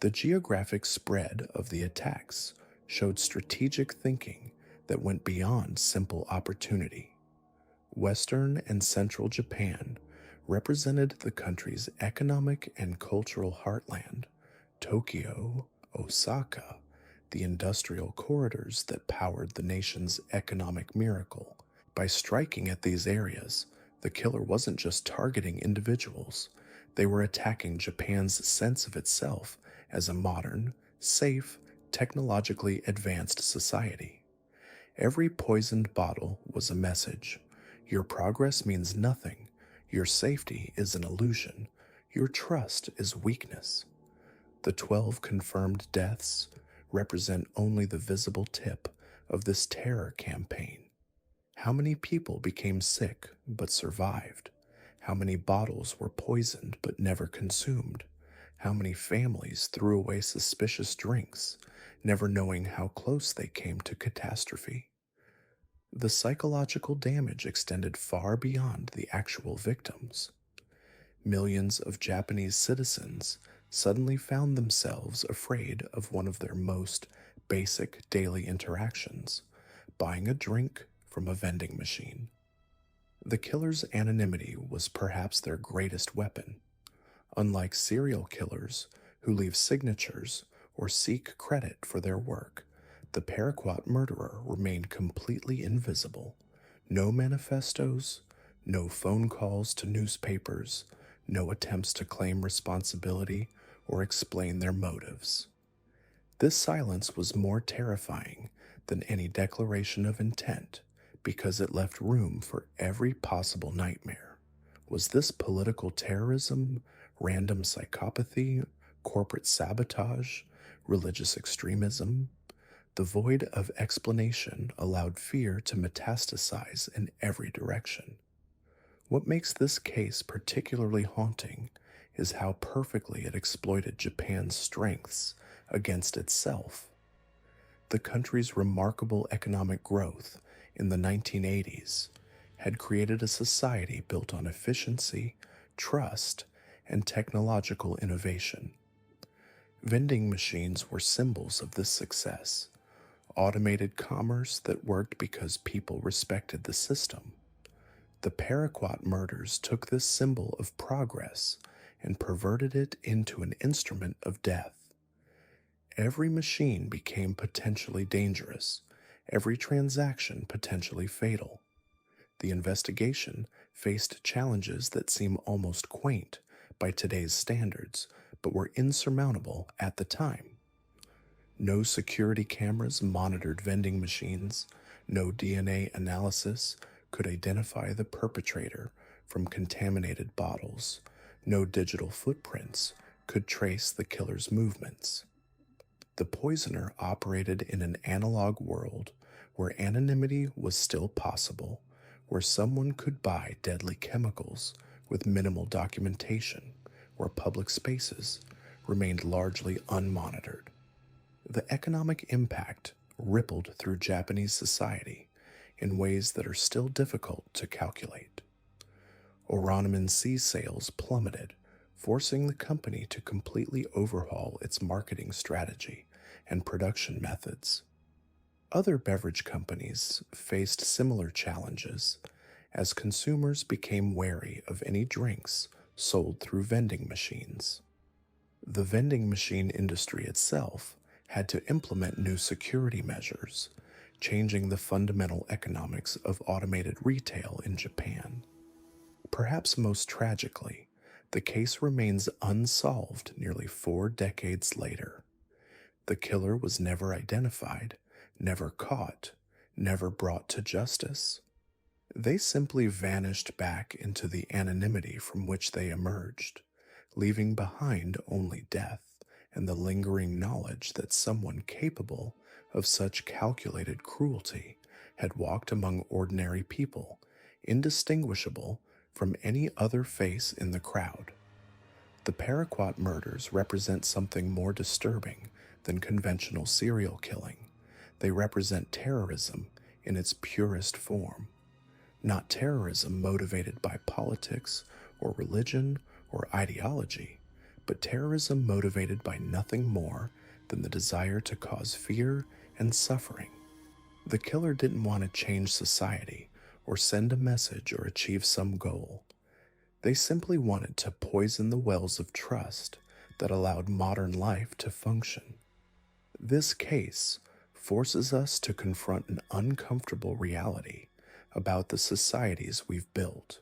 The geographic spread of the attacks showed strategic thinking that went beyond simple opportunity. Western and central Japan represented the country's economic and cultural heartland. Tokyo, Osaka, the industrial corridors that powered the nation's economic miracle. By striking at these areas, the killer wasn't just targeting individuals, they were attacking Japan's sense of itself as a modern, safe, technologically advanced society. Every poisoned bottle was a message. Your progress means nothing. Your safety is an illusion. Your trust is weakness. The 12 confirmed deaths represent only the visible tip of this terror campaign. How many people became sick but survived? How many bottles were poisoned but never consumed? How many families threw away suspicious drinks, never knowing how close they came to catastrophe? The psychological damage extended far beyond the actual victims. Millions of Japanese citizens suddenly found themselves afraid of one of their most basic daily interactions: buying a drink from a vending machine. The killer's anonymity was perhaps their greatest weapon. Unlike serial killers who leave signatures or seek credit for their work, the Paraquat murderer remained completely invisible. No manifestos, no phone calls to newspapers, no attempts to claim responsibility or explain their motives. This silence was more terrifying than any declaration of intent because it left room for every possible nightmare. Was this political terrorism, random psychopathy, corporate sabotage, religious extremism? The void of explanation allowed fear to metastasize in every direction. What makes this case particularly haunting is how perfectly it exploited Japan's strengths against itself. The country's remarkable economic growth in the 1980s had created a society built on efficiency, trust, and technological innovation. Vending machines were symbols of this success, automated commerce that worked because people respected the system. The Paraquat murders took this symbol of progress and perverted it into an instrument of death. Every machine became potentially dangerous, every transaction potentially fatal. The investigation faced challenges that seem almost quaint by today's standards, but were insurmountable at the time. No security cameras monitored vending machines, no DNA analysis could identify the perpetrator from contaminated bottles, no digital footprints could trace the killer's movements. The poisoner operated in an analog world where anonymity was still possible, where someone could buy deadly chemicals with minimal documentation, where public spaces remained largely unmonitored. The economic impact rippled through Japanese society in ways that are still difficult to calculate. Oranomen Sea sales plummeted, forcing the company to completely overhaul its marketing strategy and production methods. Other beverage companies faced similar challenges as consumers became wary of any drinks sold through vending machines. The vending machine industry itself had to implement new security measures, changing the fundamental economics of automated retail in Japan. Perhaps most tragically, the case remains unsolved nearly 4 decades later. The killer was never identified, never caught, never brought to justice. They simply vanished back into the anonymity from which they emerged, leaving behind only death and the lingering knowledge that someone capable of such calculated cruelty had walked among ordinary people, indistinguishable from any other face in the crowd. The Paraquat murders represent something more disturbing than conventional serial killing. They represent terrorism in its purest form. Not terrorism motivated by politics or religion or ideology, but terrorism motivated by nothing more than the desire to cause fear and suffering. The killer didn't want to change society or send a message or achieve some goal. They simply wanted to poison the wells of trust that allowed modern life to function. This case forces us to confront an uncomfortable reality about the societies we've built.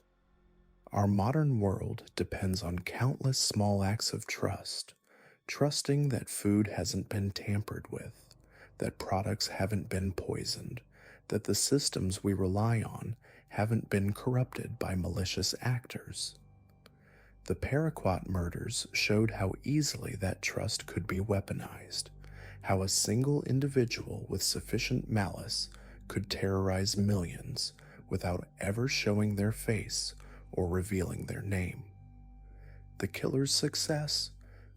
Our modern world depends on countless small acts of trust, trusting that food hasn't been tampered with, that products haven't been poisoned, that the systems we rely on haven't been corrupted by malicious actors. The Paraquat murders showed how easily that trust could be weaponized, how a single individual with sufficient malice could terrorize millions without ever showing their face or revealing their name. The killer's success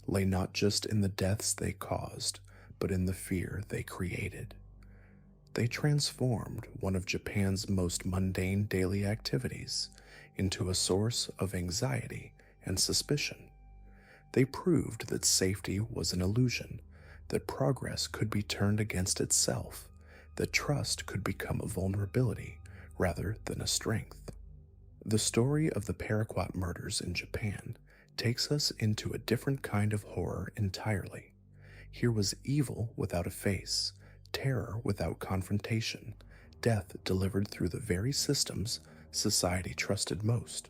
lay not just in the deaths they caused, but in the fear they created. They transformed one of Japan's most mundane daily activities into a source of anxiety and suspicion. They proved that safety was an illusion, that progress could be turned against itself, that trust could become a vulnerability rather than a strength. The story of the Paraquat murders in Japan takes us into a different kind of horror entirely. Here was evil without a face, terror without confrontation, death delivered through the very systems society trusted most.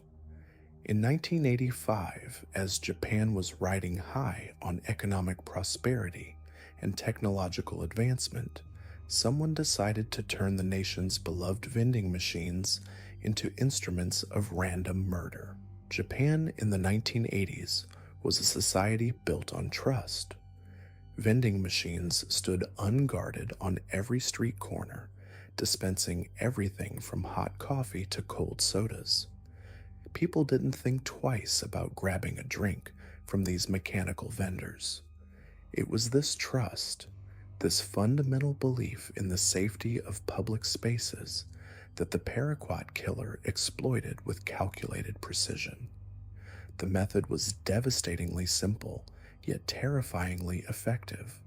In 1985, as Japan was riding high on economic prosperity and technological advancement, someone decided to turn the nation's beloved vending machines into instruments of random murder. Japan in the 1980s was a society built on trust. Vending machines stood unguarded on every street corner, dispensing everything from hot coffee to cold sodas. People didn't think twice about grabbing a drink from these mechanical vendors. It was this trust, this fundamental belief in the safety of public spaces, that the Paraquat killer exploited with calculated precision. The method was devastatingly simple, yet terrifyingly effective.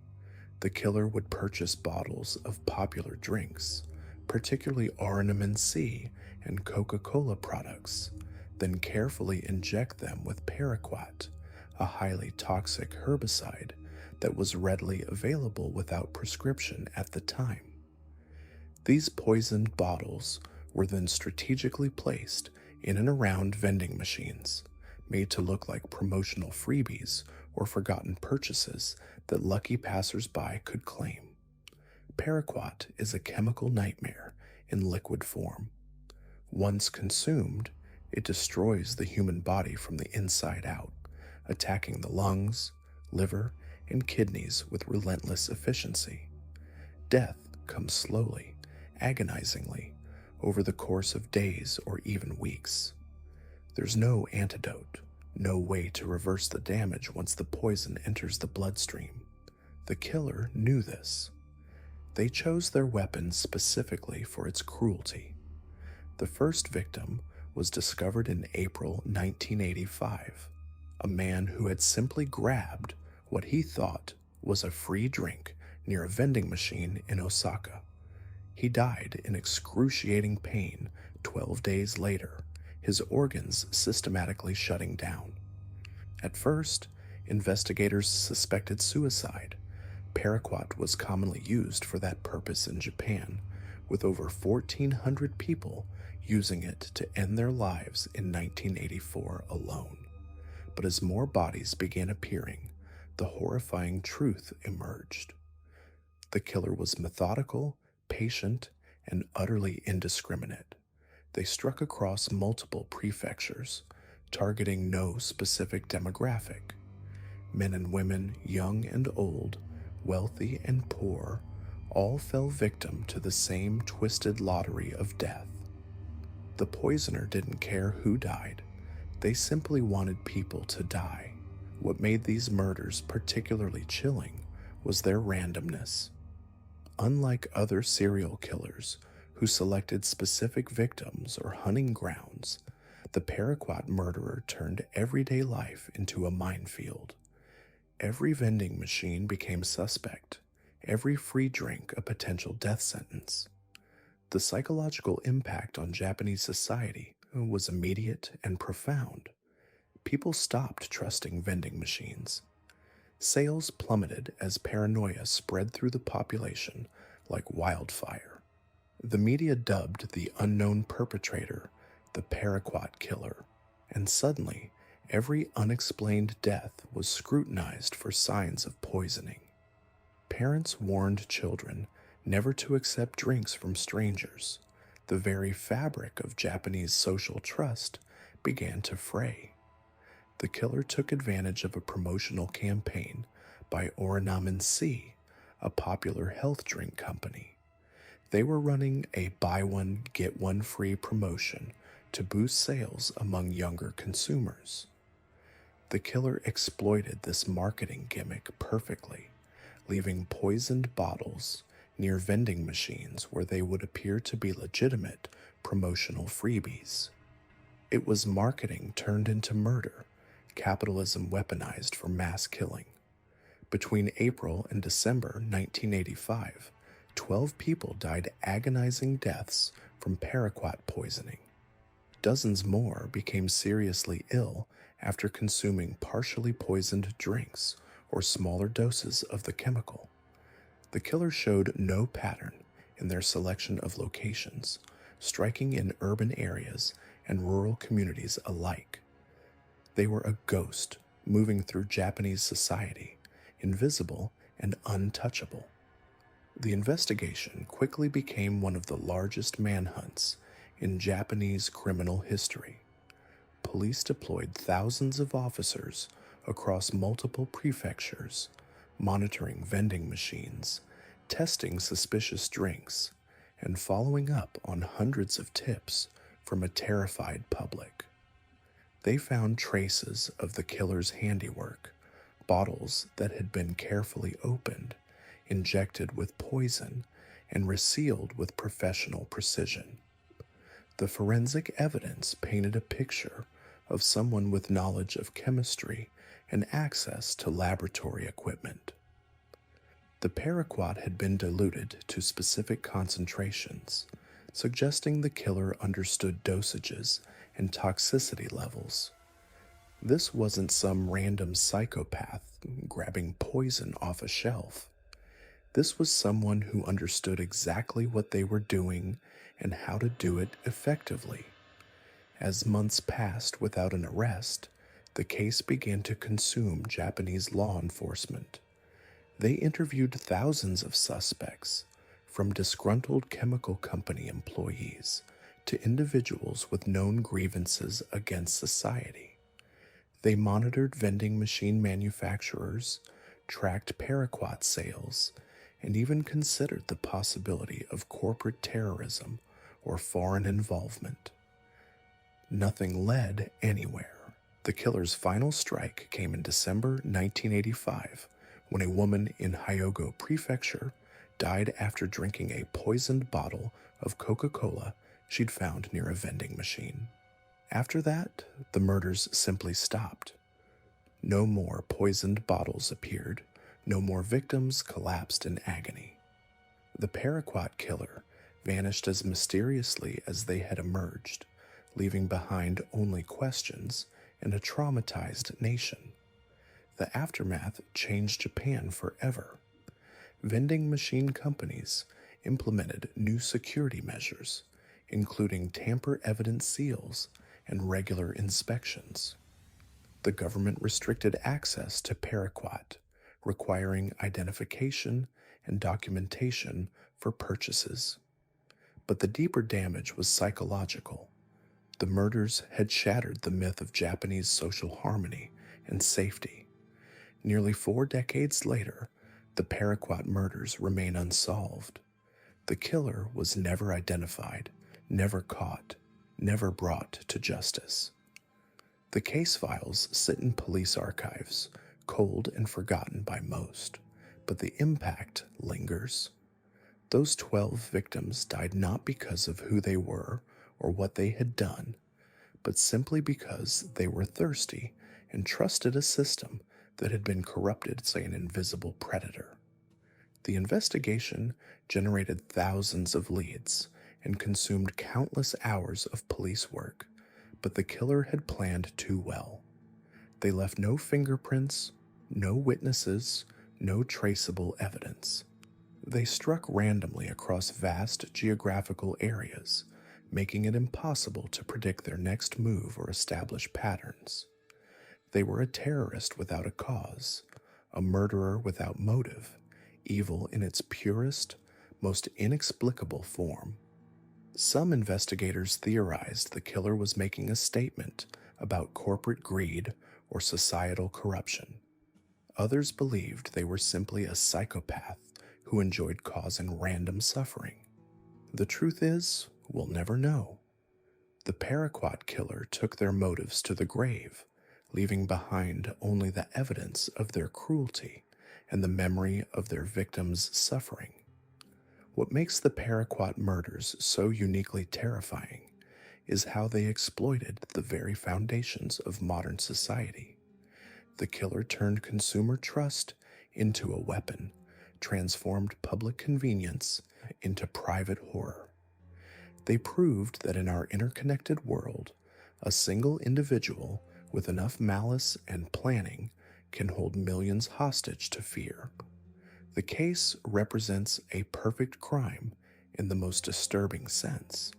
The killer would purchase bottles of popular drinks, particularly Ornament C and Coca-Cola products, then carefully inject them with Paraquat, a highly toxic herbicide that was readily available without prescription at the time. These poisoned bottles were then strategically placed in and around vending machines, made to look like promotional freebies or forgotten purchases that lucky passers-by could claim. Paraquat is a chemical nightmare in liquid form. Once consumed, it destroys the human body from the inside out, attacking the lungs, liver, and kidneys with relentless efficiency. Death comes slowly, agonizingly, over the course of days or even weeks. There's no antidote, no way to reverse the damage once the poison enters the bloodstream. The killer knew this. They chose their weapon specifically for its cruelty. The first victim was discovered in April 1985, a man who had simply grabbed what he thought was a free drink near a vending machine in Osaka. He died in excruciating pain 12 days later, his organs systematically shutting down. At first, investigators suspected suicide. Paraquat was commonly used for that purpose in Japan, with over 1,400 people using it to end their lives in 1984 alone. But as more bodies began appearing, the horrifying truth emerged. The killer was methodical, patient, and utterly indiscriminate. They struck across multiple prefectures, targeting no specific demographic. Men and women, young and old, wealthy and poor, all fell victim to the same twisted lottery of death. The poisoner didn't care who died. They simply wanted people to die. What made these murders particularly chilling was their randomness. Unlike other serial killers who selected specific victims or hunting grounds, the Paraquat murderer turned everyday life into a minefield. Every vending machine became suspect, every free drink a potential death sentence. The psychological impact on Japanese society was immediate and profound. People stopped trusting vending machines. Sales plummeted as paranoia spread through the population like wildfire. The media dubbed the unknown perpetrator the Paraquat killer, and suddenly every unexplained death was scrutinized for signs of poisoning. Parents warned children never to accept drinks from strangers. The very fabric of Japanese social trust began to fray. The killer took advantage of a promotional campaign by Ornament C, a popular health drink company. They were running a buy one, get one free promotion to boost sales among younger consumers. The killer exploited this marketing gimmick perfectly, leaving poisoned bottles near vending machines where they would appear to be legitimate promotional freebies. It was marketing turned into murder, capitalism weaponized for mass killing. Between April and December 1985, 12 people died agonizing deaths from Paraquat poisoning. Dozens more became seriously ill after consuming partially poisoned drinks or smaller doses of the chemical. The killer showed no pattern in their selection of locations, striking in urban areas and rural communities alike. They were a ghost moving through Japanese society, invisible and untouchable. The investigation quickly became one of the largest manhunts in Japanese criminal history. Police deployed thousands of officers across multiple prefectures, monitoring vending machines, testing suspicious drinks, and following up on hundreds of tips from a terrified public. They found traces of the killer's handiwork, bottles that had been carefully opened, injected with poison, and resealed with professional precision. The forensic evidence painted a picture of someone with knowledge of chemistry and access to laboratory equipment. The Paraquat had been diluted to specific concentrations, suggesting the killer understood dosages and toxicity levels. This wasn't some random psychopath grabbing poison off a shelf. This was someone who understood exactly what they were doing and how to do it effectively. As months passed without an arrest, the case began to consume Japanese law enforcement. They interviewed thousands of suspects, from disgruntled chemical company employees to individuals with known grievances against society. They monitored vending machine manufacturers, tracked Paraquat sales, and even considered the possibility of corporate terrorism or foreign involvement. Nothing led anywhere. The killer's final strike came in December 1985 when a woman in Hyogo Prefecture died after drinking a poisoned bottle of Coca-Cola she'd found near a vending machine. After that, the murders simply stopped. No more poisoned bottles appeared, no more victims collapsed in agony. The Paraquat killer vanished as mysteriously as they had emerged, leaving behind only questions and a traumatized nation. The aftermath changed Japan forever. Vending machine companies implemented new security measures, including tamper-evident seals and regular inspections. The government restricted access to Paraquat, requiring identification and documentation for purchases. But the deeper damage was psychological. The murders had shattered the myth of Japanese social harmony and safety. Nearly 4 decades later, the Paraquat murders remain unsolved. The killer was never identified, never caught, never brought to justice. The case files sit in police archives, cold and forgotten by most, but the impact lingers. Those 12 victims died not because of who they were or what they had done, but simply because they were thirsty and trusted a system that had been corrupted by an invisible predator. The investigation generated thousands of leads and consumed countless hours of police work, but the killer had planned too well. They left no fingerprints, no witnesses, no traceable evidence. They struck randomly across vast geographical areas, making it impossible to predict their next move or establish patterns. They were a terrorist without a cause, a murderer without motive, evil in its purest, most inexplicable form. Some investigators theorized the killer was making a statement about corporate greed or societal corruption. Others believed they were simply a psychopath who enjoyed causing random suffering. The truth is, we'll never know. The Paraquat killer took their motives to the grave, leaving behind only the evidence of their cruelty and the memory of their victims' suffering. What makes the Paraquat murders so uniquely terrifying is how they exploited the very foundations of modern society. The killer turned consumer trust into a weapon, transformed public convenience into private horror. They proved that in our interconnected world, a single individual with enough malice and planning can hold millions hostage to fear. The case represents a perfect crime in the most disturbing sense.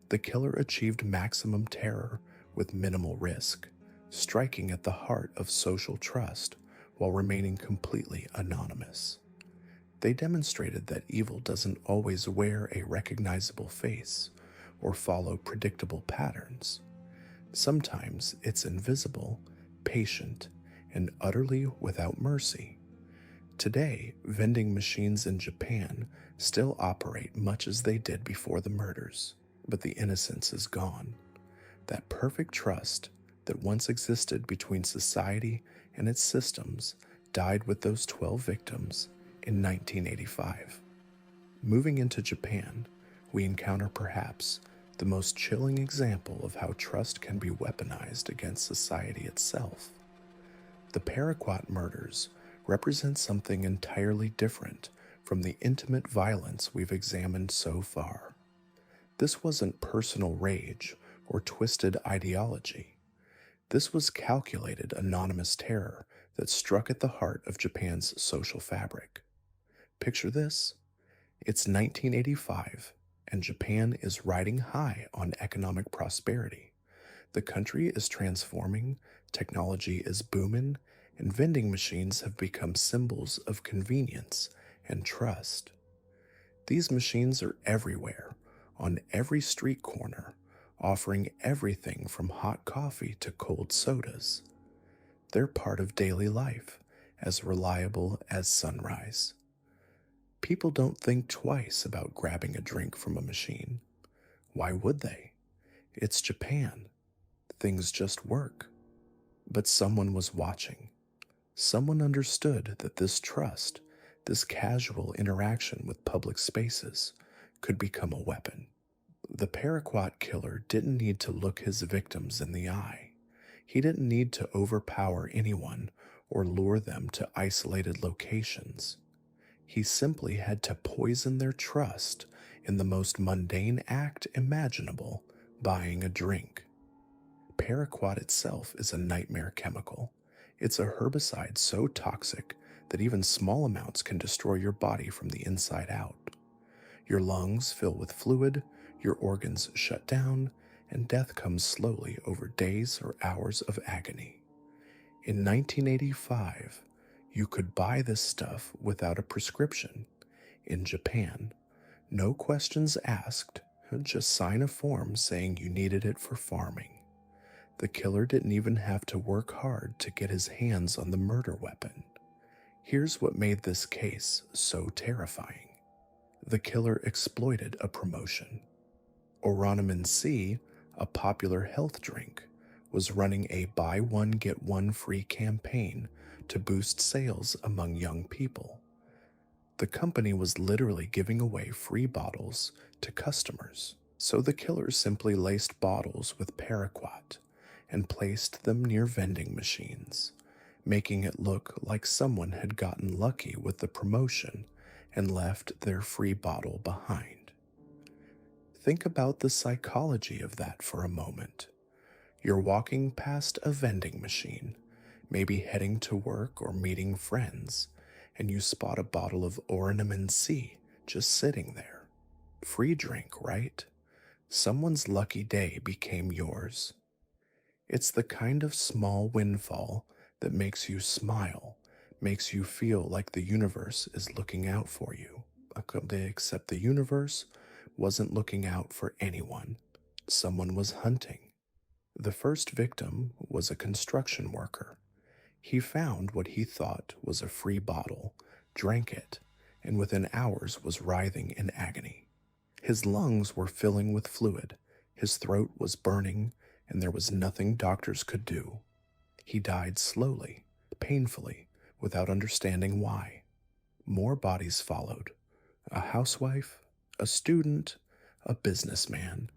The killer achieved maximum terror with minimal risk, striking at the heart of social trust while remaining completely anonymous. They demonstrated that evil doesn't always wear a recognizable face or follow predictable patterns. Sometimes it's invisible, patient, and utterly without mercy. Today, vending machines in Japan still operate much as they did before the murders, but the innocence is gone. That perfect trust that once existed between society and its systems died with those 12 victims in 1985. Moving into Japan, we encounter perhaps the most chilling example of how trust can be weaponized against society itself. The Paraquat murders represent something entirely different from the intimate violence we've examined so far. This wasn't personal rage or twisted ideology. This was calculated anonymous terror that struck at the heart of Japan's social fabric. Picture this: it's 1985, and Japan is riding high on economic prosperity. The country is transforming, technology is booming, and vending machines have become symbols of convenience and trust. These machines are everywhere, on every street corner, offering everything from hot coffee to cold sodas. They're part of daily life, as reliable as sunrise. People don't think twice about grabbing a drink from a machine. Why would they? It's Japan. Things just work. But someone was watching. Someone understood that this trust, this casual interaction with public spaces, could become a weapon. The Paraquat killer didn't need to look his victims in the eye. He didn't need to overpower anyone or lure them to isolated locations. He simply had to poison their trust in the most mundane act imaginable: buying a drink. Paraquat itself is a nightmare chemical. It's a herbicide so toxic that even small amounts can destroy your body from the inside out. Your lungs fill with fluid, your organs shut down, and death comes slowly over days or hours of agony. In 1985, you could buy this stuff without a prescription. In Japan, no questions asked, just sign a form saying you needed it for farming. The killer didn't even have to work hard to get his hands on the murder weapon. Here's what made this case so terrifying. The killer exploited a promotion. Oranamin C, a popular health drink, was running a buy one get one free campaign to boost sales among young people. The company was literally giving away free bottles to customers, so the killer simply laced bottles with Paraquat and placed them near vending machines, making it look like someone had gotten lucky with the promotion and left their free bottle behind. Think about the psychology of that for a moment. You're walking past a vending machine, maybe heading to work or meeting friends, and you spot a bottle of Oranamin C just sitting there. Free drink, right? Someone's lucky day became yours. It's the kind of small windfall that makes you smile, makes you feel like the universe is looking out for you. Except the universe wasn't looking out for anyone. Someone was hunting. The first victim was a construction worker. He found what he thought was a free bottle, drank it, and within hours was writhing in agony. His lungs were filling with fluid, his throat was burning, and there was nothing doctors could do. He died slowly, painfully, without understanding why. More bodies followed. A housewife, a student, a businessman.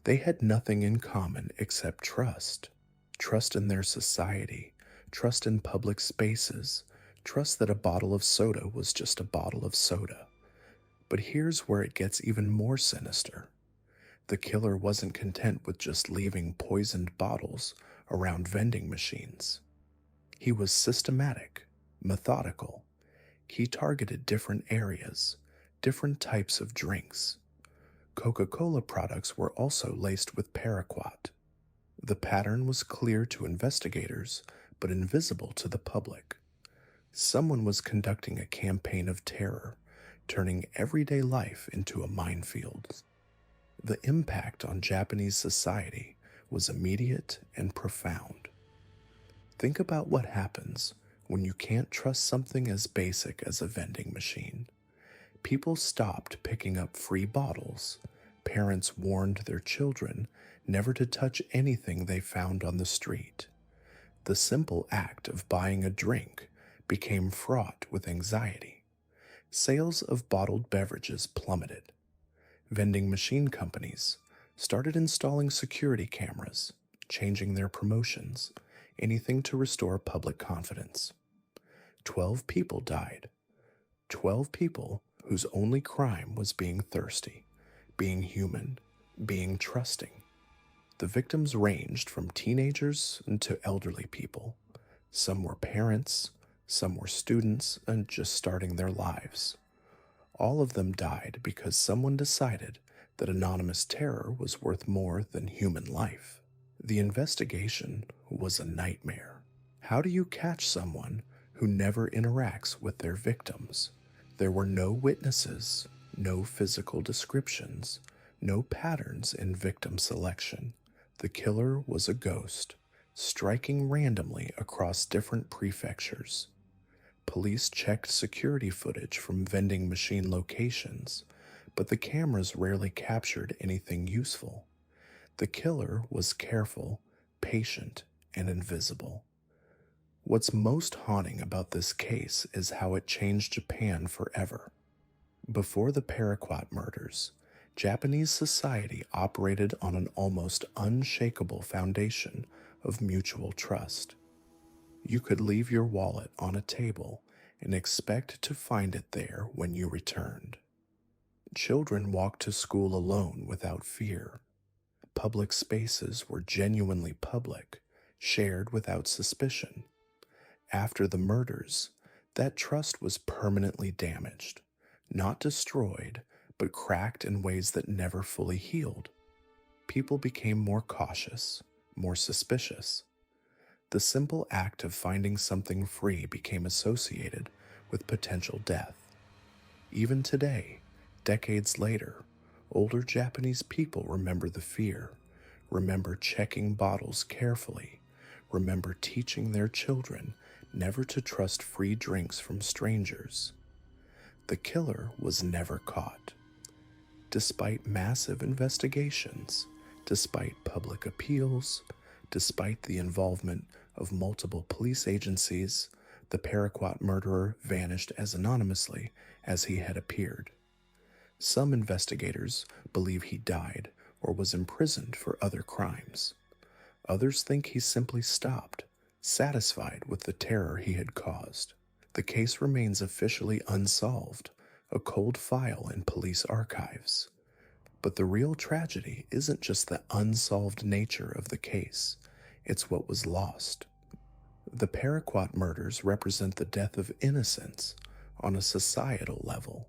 They had nothing in common except trust. Trust in their society, trust in public spaces, trust that a bottle of soda was just a bottle of soda. But here's where it gets even more sinister. The killer wasn't content with just leaving poisoned bottles around vending machines. He was systematic, methodical. He targeted different areas, different types of drinks. Coca-Cola products were also laced with Paraquat. The pattern was clear to investigators, but invisible to the public. Someone was conducting a campaign of terror, turning everyday life into a minefield. The impact on Japanese society was immediate and profound. Think about what happens when you can't trust something as basic as a vending machine. People stopped picking up free bottles. Parents warned their children never to touch anything they found on the street. The simple act of buying a drink became fraught with anxiety. Sales of bottled beverages plummeted. Vending machine companies started installing security cameras, changing their promotions, anything to restore public confidence. 12 people died. 12 people whose only crime was being thirsty, being human, being trusting. The victims ranged from teenagers to elderly people. Some were parents, some were students and just starting their lives. All of them died because someone decided that anonymous terror was worth more than human life. The investigation was a nightmare. How do you catch someone who never interacts with their victims? There were no witnesses, no physical descriptions, no patterns in victim selection. The killer was a ghost, striking randomly across different prefectures. Police checked security footage from vending machine locations, but the cameras rarely captured anything useful. The killer was careful, patient, and invisible. What's most haunting about this case is how it changed Japan forever. Before the Paraquat murders, Japanese society operated on an almost unshakable foundation of mutual trust. You could leave your wallet on a table and expect to find it there when you returned. Children walked to school alone without fear. Public spaces were genuinely public, shared without suspicion. After the murders, that trust was permanently damaged, not destroyed, but cracked in ways that never fully healed. People became more cautious, more suspicious. The simple act of finding something free became associated with potential death. Even today, decades later, older Japanese people remember the fear, remember checking bottles carefully, remember teaching their children never to trust free drinks from strangers. The killer was never caught. Despite massive investigations, despite public appeals, despite the involvement of multiple police agencies, the Paraquat murderer vanished as anonymously as he had appeared. Some investigators believe he died or was imprisoned for other crimes. Others think he simply stopped, satisfied with the terror he had caused. The case remains officially unsolved, a cold file in police archives. But the real tragedy isn't just the unsolved nature of the case, it's what was lost. The Paraquat murders represent the death of innocence on a societal level.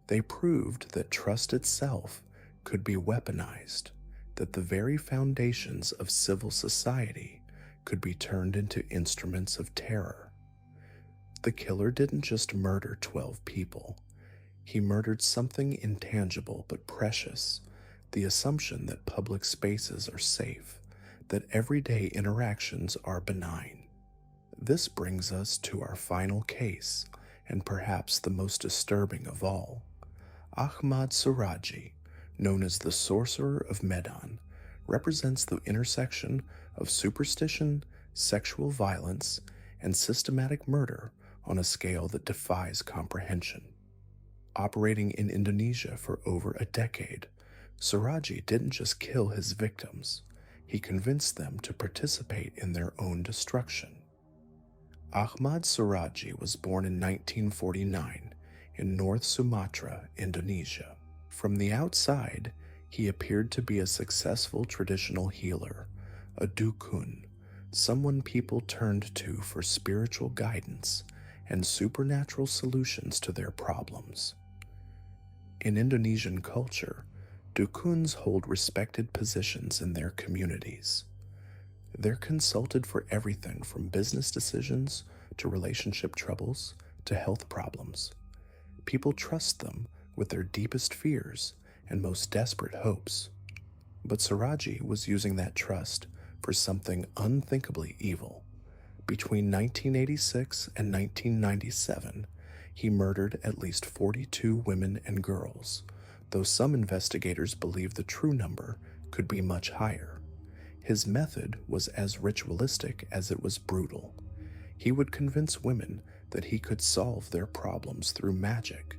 They proved that trust itself could be weaponized, that the very foundations of civil society could be turned into instruments of terror. The killer didn't just murder 12 people. He murdered something intangible but precious, the assumption that public spaces are safe, that everyday interactions are benign. This brings us to our final case, and perhaps the most disturbing of all. Ahmad Suraji, known as the Sorcerer of Medan, represents the intersection of superstition, sexual violence, and systematic murder on a scale that defies comprehension. Operating in Indonesia for over a decade, Suraji didn't just kill his victims, he convinced them to participate in their own destruction. Ahmad Suraji was born in 1949 in North Sumatra, Indonesia. From the outside, he appeared to be a successful traditional healer, a dukun, someone people turned to for spiritual guidance and supernatural solutions to their problems. In Indonesian culture, dukuns hold respected positions in their communities. They're consulted for everything from business decisions to relationship troubles to health problems. People trust them with their deepest fears and most desperate hopes. But Suraji was using that trust for something unthinkably evil. Between 1986 and 1997, he murdered at least 42 women and girls, though some investigators believe the true number could be much higher. His method was as ritualistic as it was brutal. He would convince women that he could solve their problems through magic,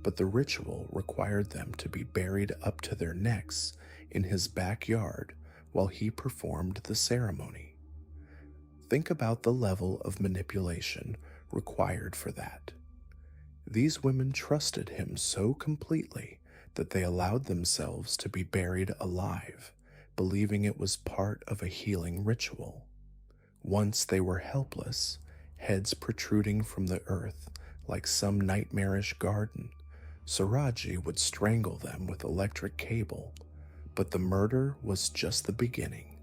but the ritual required them to be buried up to their necks in his backyard while he performed the ceremony. Think about the level of manipulation required for that. These women trusted him so completely that they allowed themselves to be buried alive, believing it was part of a healing ritual. Once they were helpless, heads protruding from the earth like some nightmarish garden, Suraji would strangle them with electric cable, but the murder was just the beginning.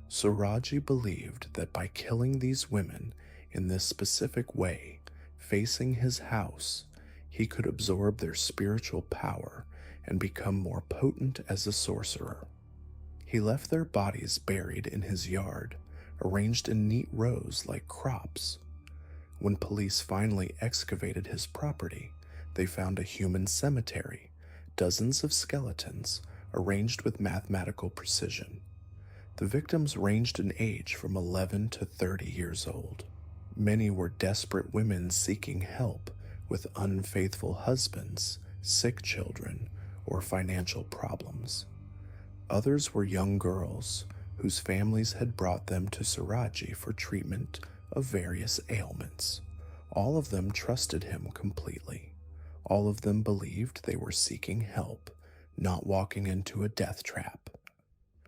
Suraji believed that by killing these women in this specific way, facing his house, he could absorb their spiritual power and become more potent as a sorcerer. He left their bodies buried in his yard, arranged in neat rows like crops. When police finally excavated his property, they found a human cemetery, dozens of skeletons arranged with mathematical precision. The victims ranged in age from 11 to 30 years old. Many were desperate women seeking help with unfaithful husbands, sick children, or financial problems. Others were young girls whose families had brought them to Suraji for treatment of various ailments. All of them trusted him completely. All of them believed they were seeking help, not walking into a death trap.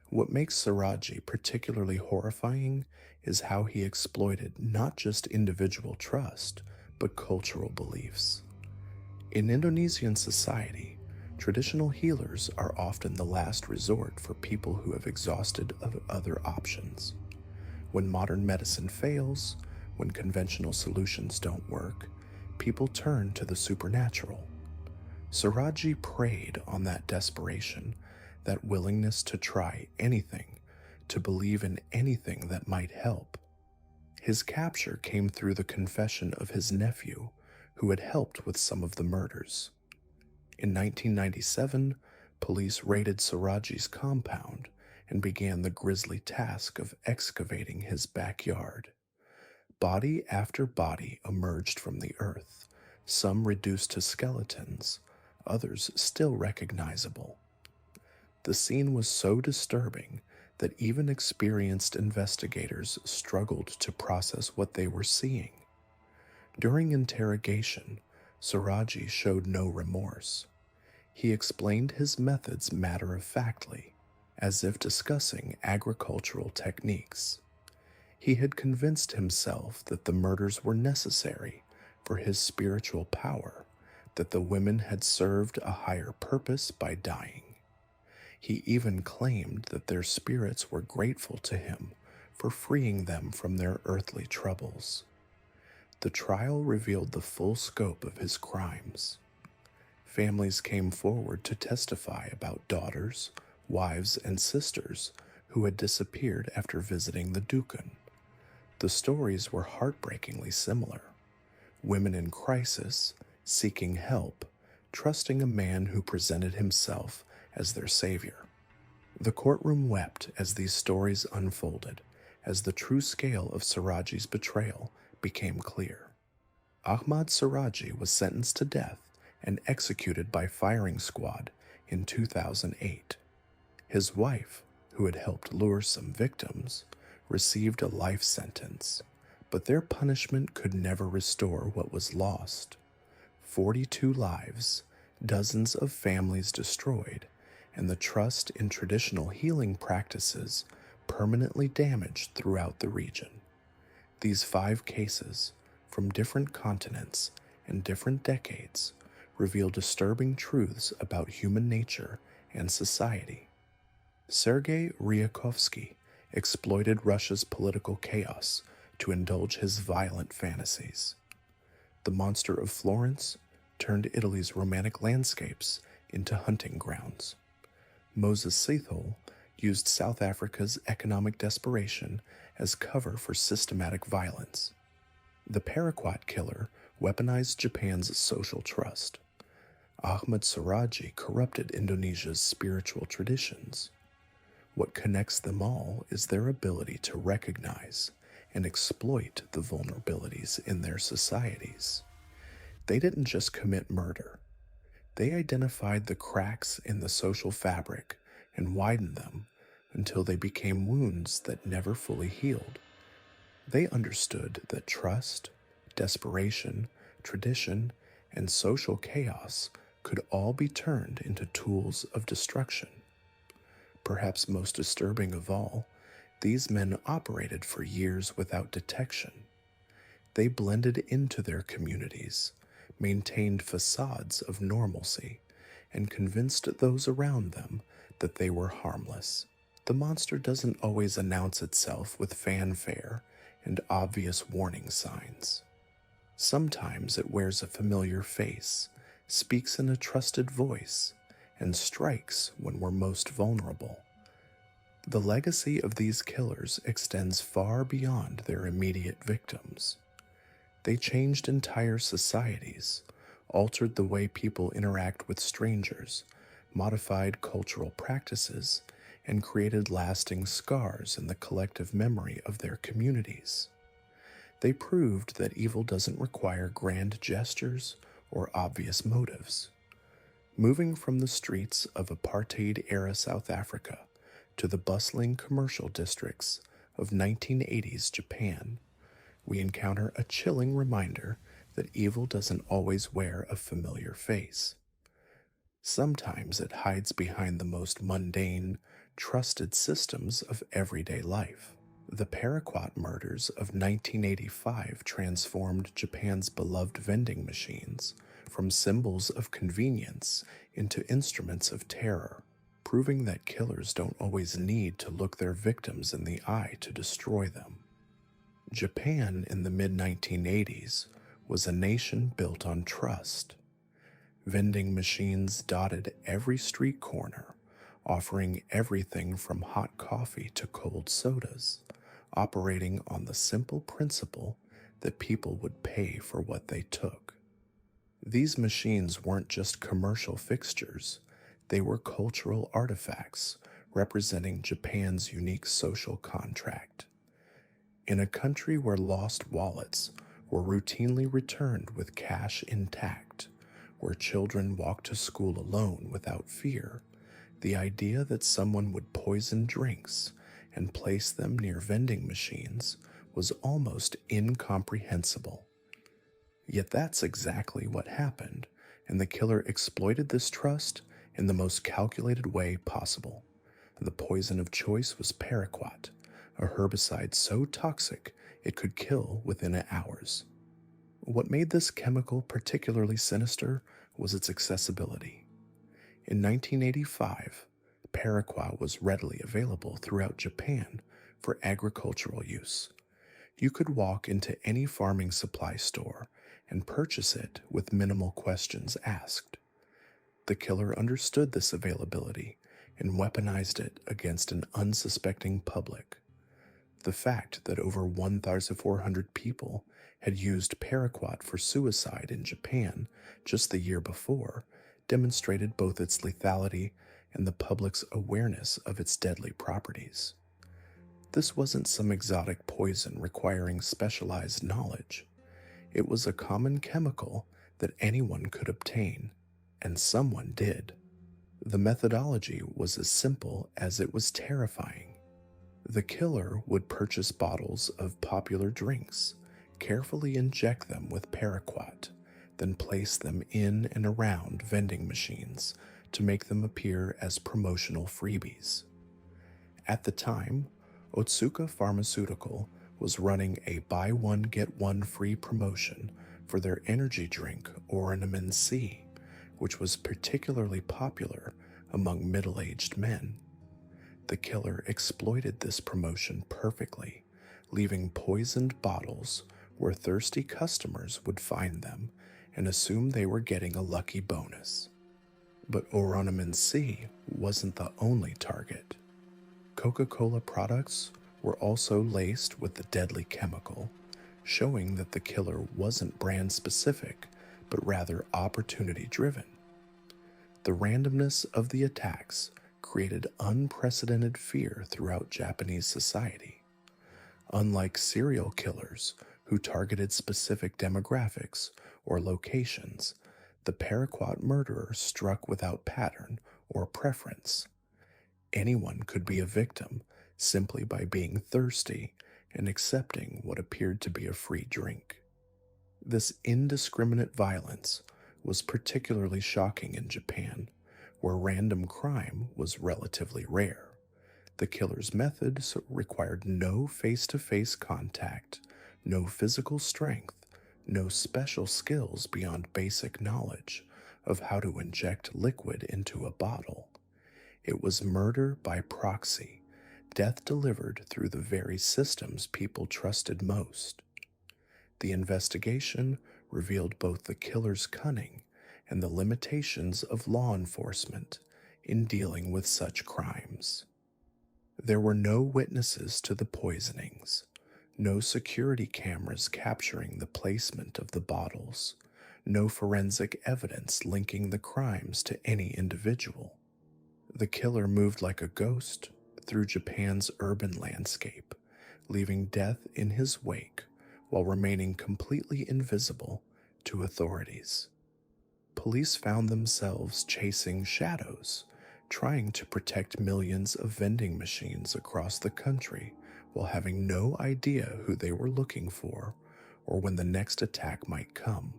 What makes Suraji particularly horrifying is how he exploited not just individual trust, but cultural beliefs. In Indonesian society, traditional healers are often the last resort for people who have exhausted other options. When modern medicine fails, when conventional solutions don't work, people turn to the supernatural. Suraji preyed on that desperation, that willingness to try anything, to believe in anything that might help. His capture came through the confession of his nephew, who had helped with some of the murders. In 1997, police raided Suraji's compound and began the grisly task of excavating his backyard. Body after body emerged from the earth, some reduced to skeletons, others still recognizable. The scene was so disturbing that even experienced investigators struggled to process what they were seeing. During interrogation, Suraji showed no remorse. He explained his methods matter-of-factly, as if discussing agricultural techniques. He had convinced himself that the murders were necessary for his spiritual power, that the women had served a higher purpose by dying. He even claimed that their spirits were grateful to him for freeing them from their earthly troubles. The trial revealed the full scope of his crimes. Families came forward to testify about daughters, wives, and sisters who had disappeared after visiting the Dukun. The stories were heartbreakingly similar. Women in crisis, seeking help, trusting a man who presented himself as their savior. The courtroom wept as these stories unfolded, as the true scale of Suraji's betrayal became clear. Ahmad Suraji was sentenced to death and executed by firing squad in 2008. His wife, who had helped lure some victims, received a life sentence, but their punishment could never restore what was lost. 42 lives, dozens of families destroyed, and the trust in traditional healing practices permanently damaged throughout the region. These 5 cases, from different continents and different decades, reveal disturbing truths about human nature and society. Sergei Ryakovsky exploited Russia's political chaos to indulge his violent fantasies. The Monster of Florence turned Italy's romantic landscapes into hunting grounds. Moses Sithole used South Africa's economic desperation as cover for systematic violence. The Paraquat killer weaponized Japan's social trust. Ahmad Suraji corrupted Indonesia's spiritual traditions. What connects them all is their ability to recognize and exploit the vulnerabilities in their societies. They didn't just commit murder. They identified the cracks in the social fabric and widened them until they became wounds that never fully healed. They understood that trust, desperation, tradition, and social chaos could all be turned into tools of destruction. Perhaps most disturbing of all, these men operated for years without detection. They blended into their communities, maintained facades of normalcy, and convinced those around them that they were harmless. The monster doesn't always announce itself with fanfare and obvious warning signs. Sometimes it wears a familiar face, speaks in a trusted voice, and strikes when we're most vulnerable. The legacy of these killers extends far beyond their immediate victims. They changed entire societies, altered the way people interact with strangers, modified cultural practices, and created lasting scars in the collective memory of their communities. They proved that evil doesn't require grand gestures or obvious motives. Moving from the streets of apartheid-era South Africa to the bustling commercial districts of 1980s Japan, we encounter a chilling reminder that evil doesn't always wear a familiar face. Sometimes it hides behind the most mundane, trusted systems of everyday life. The Paraquat Murders of 1985 transformed Japan's beloved vending machines from symbols of convenience into instruments of terror, proving that killers don't always need to look their victims in the eye to destroy them. Japan in the mid-1980s was a nation built on trust. Vending machines dotted every street corner, offering everything from hot coffee to cold sodas, operating on the simple principle that people would pay for what they took. These machines weren't just commercial fixtures, they were cultural artifacts representing Japan's unique social contract. In a country where lost wallets were routinely returned with cash intact, where children walked to school alone without fear, the idea that someone would poison drinks and place them near vending machines was almost incomprehensible. Yet that's exactly what happened, and the killer exploited this trust in the most calculated way possible. The poison of choice was paraquat, a herbicide so toxic it could kill within hours. What made this chemical particularly sinister was its accessibility. In 1985, paraquat was readily available throughout Japan for agricultural use. You could walk into any farming supply store and purchase it with minimal questions asked. The killer understood this availability and weaponized it against an unsuspecting public. The fact that over 1,400 people had used paraquat for suicide in Japan just the year before demonstrated both its lethality and the public's awareness of its deadly properties. This wasn't some exotic poison requiring specialized knowledge. It was a common chemical that anyone could obtain, and someone did. The methodology was as simple as it was terrifying. The killer would purchase bottles of popular drinks, carefully inject them with paraquat, then place them in and around vending machines to make them appear as promotional freebies. At the time, Otsuka Pharmaceutical was running a buy one get one free promotion for their energy drink Orinamin C, which was particularly popular among middle-aged men. The killer exploited this promotion perfectly, leaving poisoned bottles where thirsty customers would find them and assume they were getting a lucky bonus. But Orinamin C wasn't the only target. Coca-Cola products were also laced with the deadly chemical, showing that the killer wasn't brand-specific, but rather opportunity-driven. The randomness of the attacks created unprecedented fear throughout Japanese society. Unlike serial killers who targeted specific demographics or locations, the Paraquat murderer struck without pattern or preference. Anyone could be a victim simply by being thirsty and accepting what appeared to be a free drink. This indiscriminate violence was particularly shocking in Japan, where random crime was relatively rare. The killer's methods required no face to face contact, no physical strength, no special skills beyond basic knowledge of how to inject liquid into a bottle. It was murder by proxy, death delivered through the very systems people trusted most. The investigation revealed both the killer's cunning and the limitations of law enforcement in dealing with such crimes. There were no witnesses to the poisonings, no security cameras capturing the placement of the bottles, no forensic evidence linking the crimes to any individual. The killer moved like a ghost through Japan's urban landscape, leaving death in his wake while remaining completely invisible to authorities. Police found themselves chasing shadows, trying to protect millions of vending machines across the country while having no idea who they were looking for or when the next attack might come.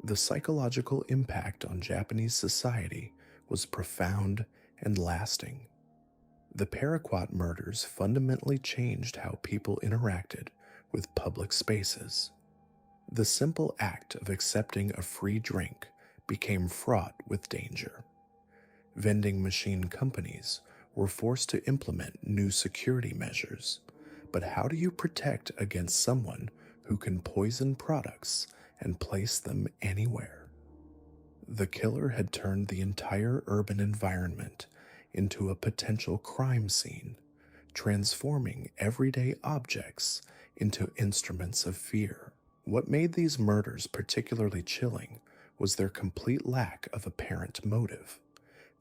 The psychological impact on Japanese society was profound and lasting. The Paraquat murders fundamentally changed how people interacted with public spaces. The simple act of accepting a free drink became fraught with danger. Vending machine companies were forced to implement new security measures, but how do you protect against someone who can poison products and place them anywhere? The killer had turned the entire urban environment into a potential crime scene, transforming everyday objects into instruments of fear. What made these murders particularly chilling was their complete lack of apparent motive.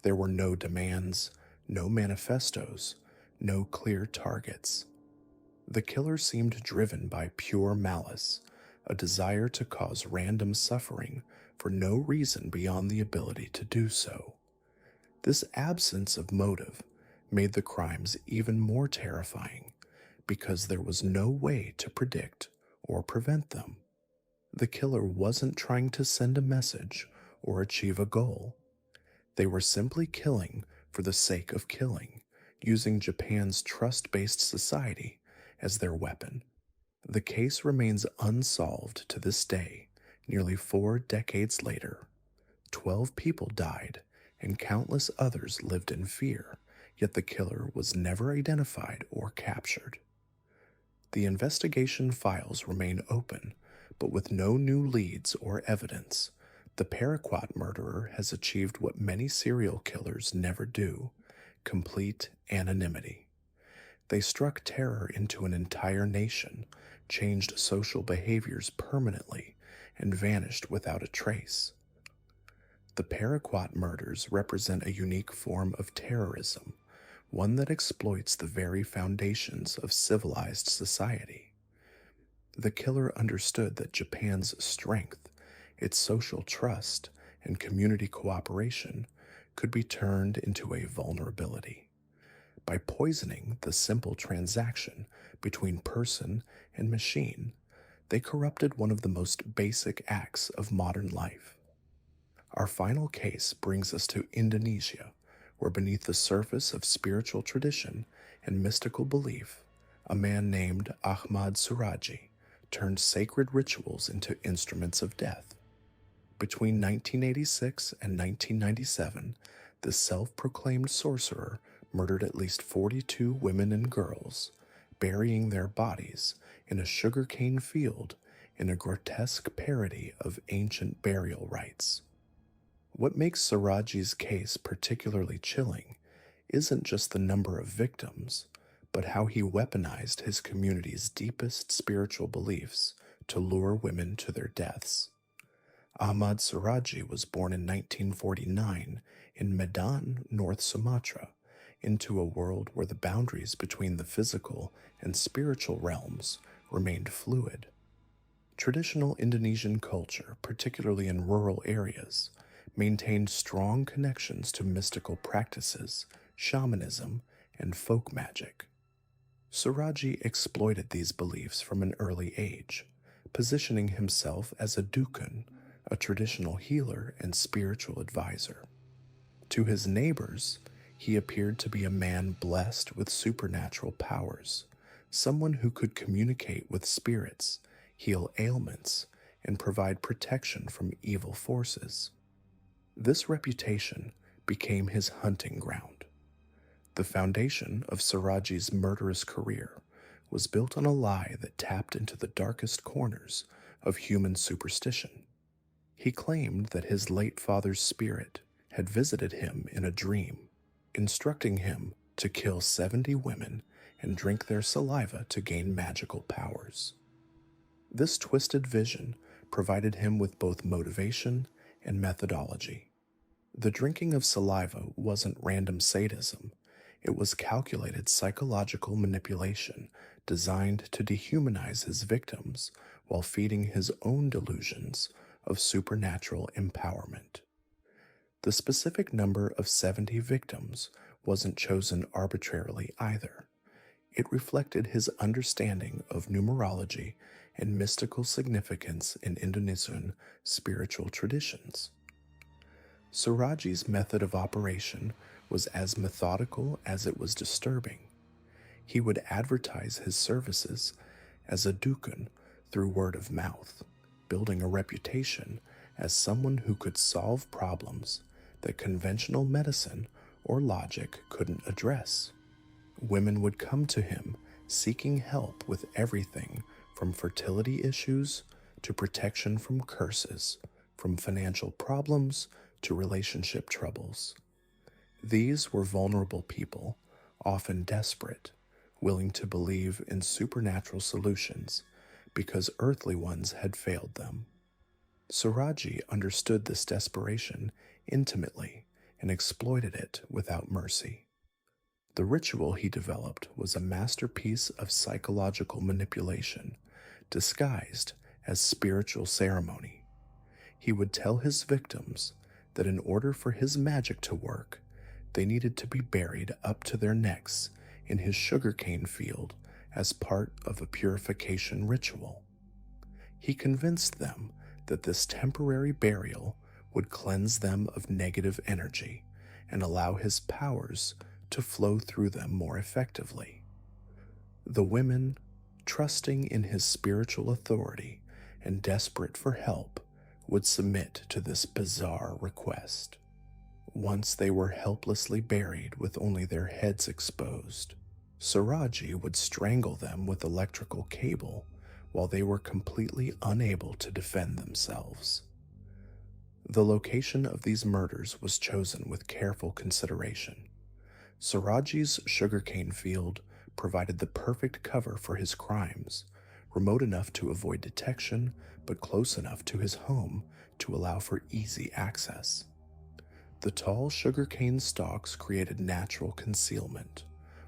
There were no demands, no manifestos, no clear targets. The killer seemed driven by pure malice, a desire to cause random suffering for no reason beyond the ability to do so. This absence of motive made the crimes even more terrifying because there was no way to predict or prevent them. The killer wasn't trying to send a message or achieve a goal. They were simply killing for the sake of killing, using Japan's trust-based society as their weapon. The case remains unsolved to this day, nearly 4 decades later. 12 people died, and countless others lived in fear, yet the killer was never identified or captured. The investigation files remain open, but with no new leads or evidence. The Paraquat murderer has achieved what many serial killers never do: complete anonymity. They struck terror into an entire nation, changed social behaviors permanently, and vanished without a trace. The Paraquat murders represent a unique form of terrorism, one that exploits the very foundations of civilized society. The killer understood that Japan's strength, its social trust, and community cooperation could be turned into a vulnerability. By poisoning the simple transaction between person and machine, they corrupted one of the most basic acts of modern life. Our final case brings us to Indonesia, where beneath the surface of spiritual tradition and mystical belief, a man named Ahmad Suraji turned sacred rituals into instruments of death. Between 1986 and 1997, this self-proclaimed sorcerer murdered at least 42 women and girls, burying their bodies in a sugarcane field in a grotesque parody of ancient burial rites. What makes Suraji's case particularly chilling isn't just the number of victims, but how he weaponized his community's deepest spiritual beliefs to lure women to their deaths. Ahmad Suraji was born in 1949 in Medan, North Sumatra, into a world where the boundaries between the physical and spiritual realms remained fluid. Traditional Indonesian culture, particularly in rural areas, maintained strong connections to mystical practices, shamanism, and folk magic. Suraji exploited these beliefs from an early age, positioning himself as a dukun, a traditional healer and spiritual advisor. To his neighbors, he appeared to be a man blessed with supernatural powers, someone who could communicate with spirits, heal ailments, and provide protection from evil forces. This reputation became his hunting ground. The foundation of Siraji's murderous career was built on a lie that tapped into the darkest corners of human superstition. He claimed that his late father's spirit had visited him in a dream, instructing him to kill 70 women and drink their saliva to gain magical powers. This twisted vision provided him with both motivation and methodology. The drinking of saliva wasn't random sadism, it was calculated psychological manipulation designed to dehumanize his victims while feeding his own delusions of supernatural empowerment. The specific number of 70 victims wasn't chosen arbitrarily either. It reflected his understanding of numerology and mystical significance in Indonesian spiritual traditions. Siraji's method of operation was as methodical as it was disturbing. He would advertise his services as a dukun through word of mouth, building a reputation as someone who could solve problems that conventional medicine or logic couldn't address. Women would come to him seeking help with everything from fertility issues to protection from curses, from financial problems to relationship troubles. These were vulnerable people, often desperate, willing to believe in supernatural solutions because earthly ones had failed them. Siraji understood this desperation intimately and exploited it without mercy. The ritual he developed was a masterpiece of psychological manipulation, disguised as spiritual ceremony. He would tell his victims that in order for his magic to work, they needed to be buried up to their necks in his sugarcane field as part of a purification ritual. He convinced them that this temporary burial would cleanse them of negative energy and allow his powers to flow through them more effectively. The women, trusting in his spiritual authority and desperate for help, would submit to this bizarre request. Once they were helplessly buried with only their heads exposed, Siraji would strangle them with electrical cable while they were completely unable to defend themselves. The location of these murders was chosen with careful consideration. Siraji's sugarcane field provided the perfect cover for his crimes, remote enough to avoid detection, but close enough to his home to allow for easy access. The tall sugarcane stalks created natural concealment,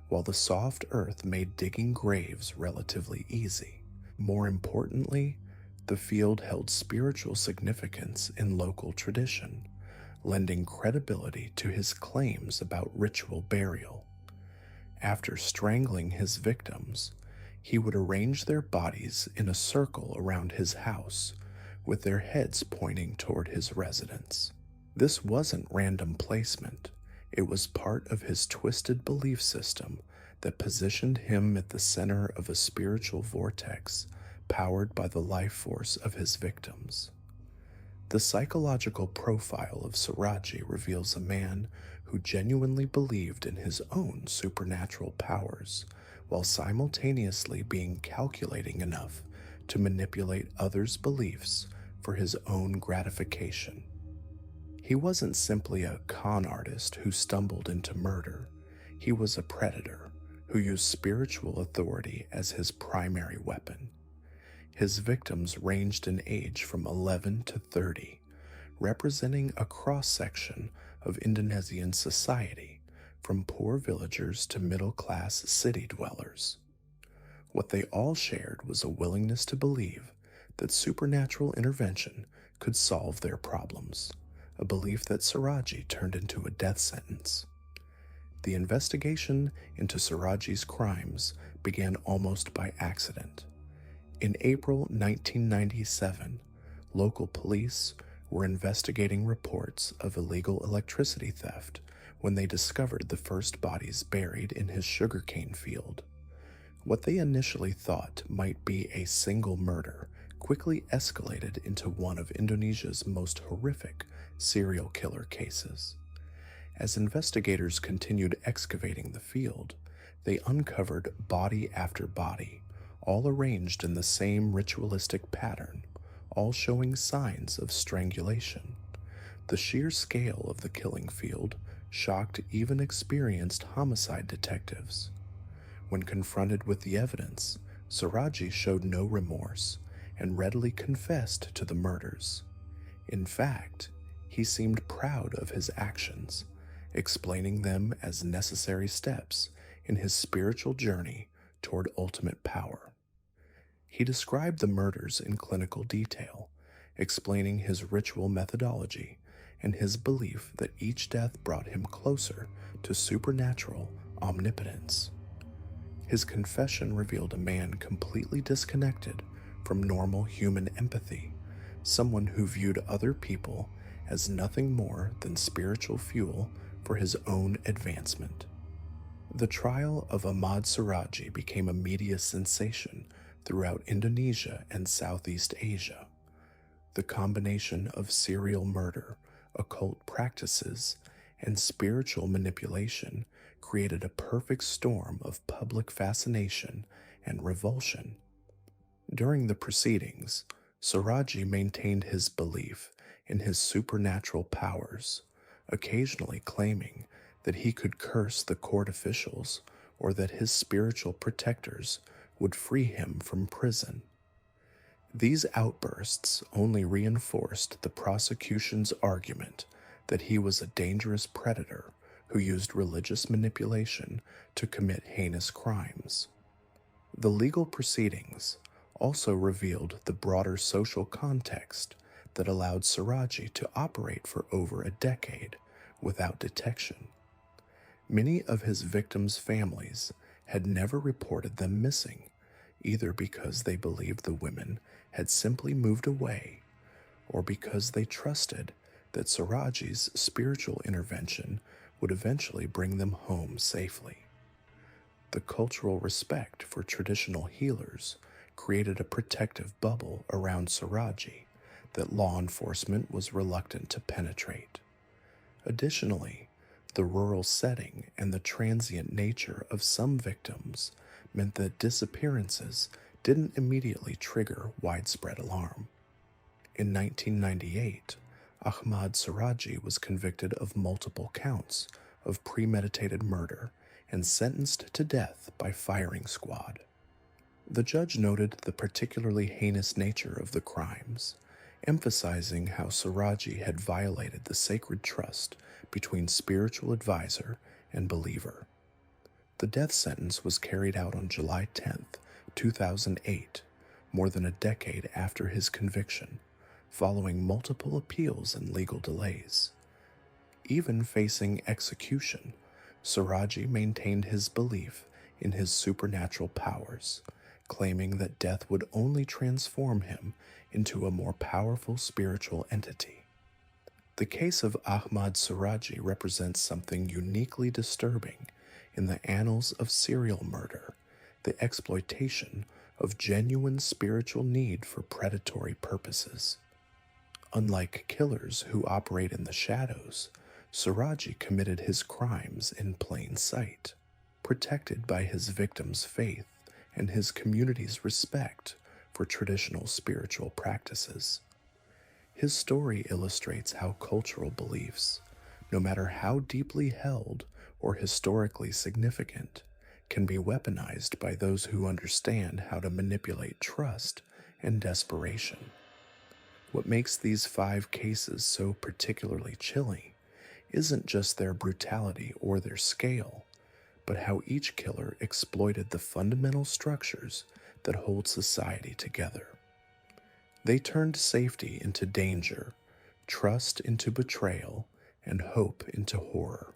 while the soft earth made digging graves relatively easy. More importantly, the field held spiritual significance in local tradition, lending credibility to his claims about ritual burial. After strangling his victims, he would arrange their bodies in a circle around his house, with their heads pointing toward his residence. This wasn't random placement. It was part of his twisted belief system that positioned him at the center of a spiritual vortex powered by the life force of his victims. The psychological profile of Siraji reveals a man who genuinely believed in his own supernatural powers, while simultaneously being calculating enough to manipulate others' beliefs for his own gratification. He wasn't simply a con artist who stumbled into murder. He was a predator who used spiritual authority as his primary weapon. His victims ranged in age from 11 to 30, representing a cross-section of Indonesian society, from poor villagers to middle-class city dwellers. What they all shared was a willingness to believe that supernatural intervention could solve their problems, a belief that Siraji turned into a death sentence. The investigation into Siraji's crimes began almost by accident. In April 1997, local police were investigating reports of illegal electricity theft when they discovered the first bodies buried in his sugarcane field. What they initially thought might be a single murder quickly escalated into one of Indonesia's most horrific serial killer cases. As investigators continued excavating the field, they uncovered body after body, all arranged in the same ritualistic pattern, all showing signs of strangulation. The sheer scale of the killing field shocked even experienced homicide detectives. When confronted with the evidence, Siraji showed no remorse and readily confessed to the murders. In fact, he seemed proud of his actions, explaining them as necessary steps in his spiritual journey toward ultimate power. He described the murders in clinical detail, explaining his ritual methodology and his belief that each death brought him closer to supernatural omnipotence. His confession revealed a man completely disconnected from normal human empathy, someone who viewed other people as nothing more than spiritual fuel for his own advancement. The trial of Ahmad Siraji became a media sensation throughout Indonesia and Southeast Asia. The combination of serial murder, occult practices, and spiritual manipulation created a perfect storm of public fascination and revulsion. During the proceedings, Siraji maintained his belief in his supernatural powers, occasionally claiming that he could curse the court officials or that his spiritual protectors would free him from prison. These outbursts only reinforced the prosecution's argument that he was a dangerous predator who used religious manipulation to commit heinous crimes. The legal proceedings also revealed the broader social context that allowed Siraji to operate for over a decade without detection. Many of his victims' families had never reported them missing, either because they believed the women had simply moved away or because they trusted that Siraji's spiritual intervention would eventually bring them home safely. The cultural respect for traditional healers created a protective bubble around Siraji that law enforcement was reluctant to penetrate. Additionally, the rural setting and the transient nature of some victims meant that disappearances didn't immediately trigger widespread alarm. In 1998, Ahmad Siraji was convicted of multiple counts of premeditated murder and sentenced to death by firing squad. The judge noted the particularly heinous nature of the crimes, emphasizing how Siraji had violated the sacred trust between spiritual advisor and believer. The death sentence was carried out on July 10, 2008, more than a decade after his conviction, following multiple appeals and legal delays. Even facing execution, Siraji maintained his belief in his supernatural powers, claiming that death would only transform him into a more powerful spiritual entity. The case of Ahmad Siraji represents something uniquely disturbing in the annals of serial murder, the exploitation of genuine spiritual need for predatory purposes. Unlike killers who operate in the shadows, Siraji committed his crimes in plain sight, protected by his victims' faith and his community's respect for traditional spiritual practices. His story illustrates how cultural beliefs, no matter how deeply held or historically significant, can be weaponized by those who understand how to manipulate trust and desperation. What makes these 5 cases so particularly chilling isn't just their brutality or their scale, but how each killer exploited the fundamental structures that hold society together. They turned safety into danger, trust into betrayal, and hope into horror.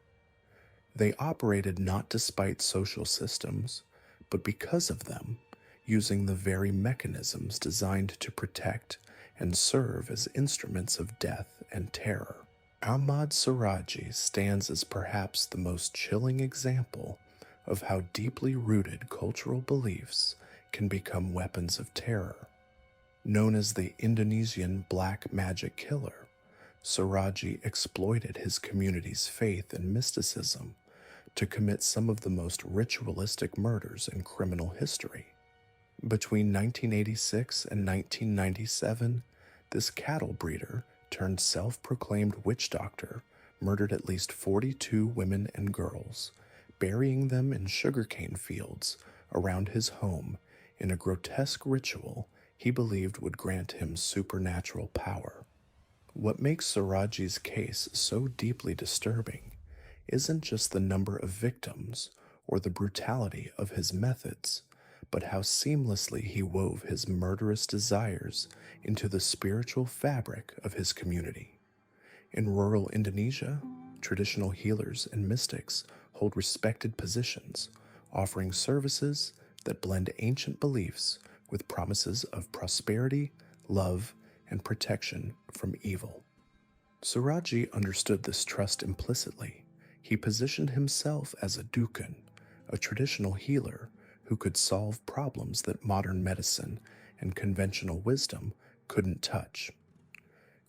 They operated not despite social systems, but because of them, using the very mechanisms designed to protect and serve as instruments of death and terror. Ahmad Siraji stands as perhaps the most chilling example of how deeply rooted cultural beliefs can become weapons of terror. Known as the Indonesian Black Magic Killer, Siraji exploited his community's faith and mysticism to commit some of the most ritualistic murders in criminal history. Between 1986 and 1997, this cattle breeder turned self-proclaimed witch doctor murdered at least 42 women and girls, burying them in sugarcane fields around his home in a grotesque ritual he believed would grant him supernatural power. What makes Siraji's case so deeply disturbing isn't just the number of victims or the brutality of his methods, but how seamlessly he wove his murderous desires into the spiritual fabric of his community. In rural Indonesia, traditional healers and mystics hold respected positions, offering services that blend ancient beliefs with promises of prosperity, love, and protection from evil. Suraji understood this trust implicitly. He positioned himself as a dukun, a traditional healer who could solve problems that modern medicine and conventional wisdom couldn't touch.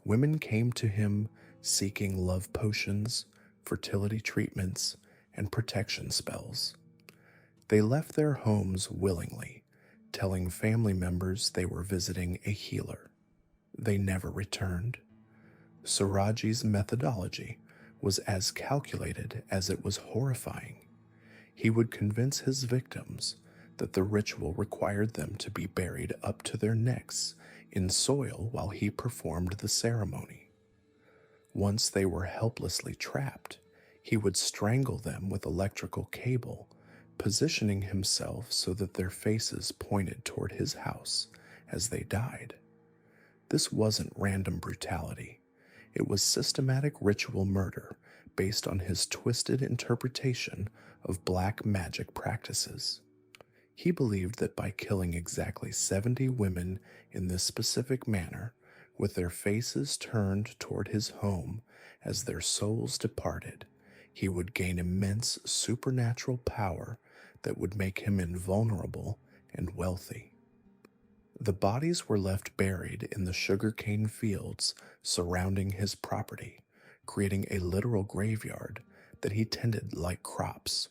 Women came to him seeking love potions, fertility treatments, and protection spells. They left their homes willingly, telling family members they were visiting a healer. They never returned. Suraji's methodology was as calculated as it was horrifying. He would convince his victims that the ritual required them to be buried up to their necks in soil while he performed the ceremony. Once they were helplessly trapped, he would strangle them with electrical cable, positioning himself so that their faces pointed toward his house as they died. This wasn't random brutality. It was systematic ritual murder based on his twisted interpretation of black magic practices. He believed that by killing exactly 70 women in this specific manner, with their faces turned toward his home as their souls departed, he would gain immense supernatural power that would make him invulnerable and wealthy. The bodies were left buried in the sugarcane fields surrounding his property, creating a literal graveyard that he tended like crops.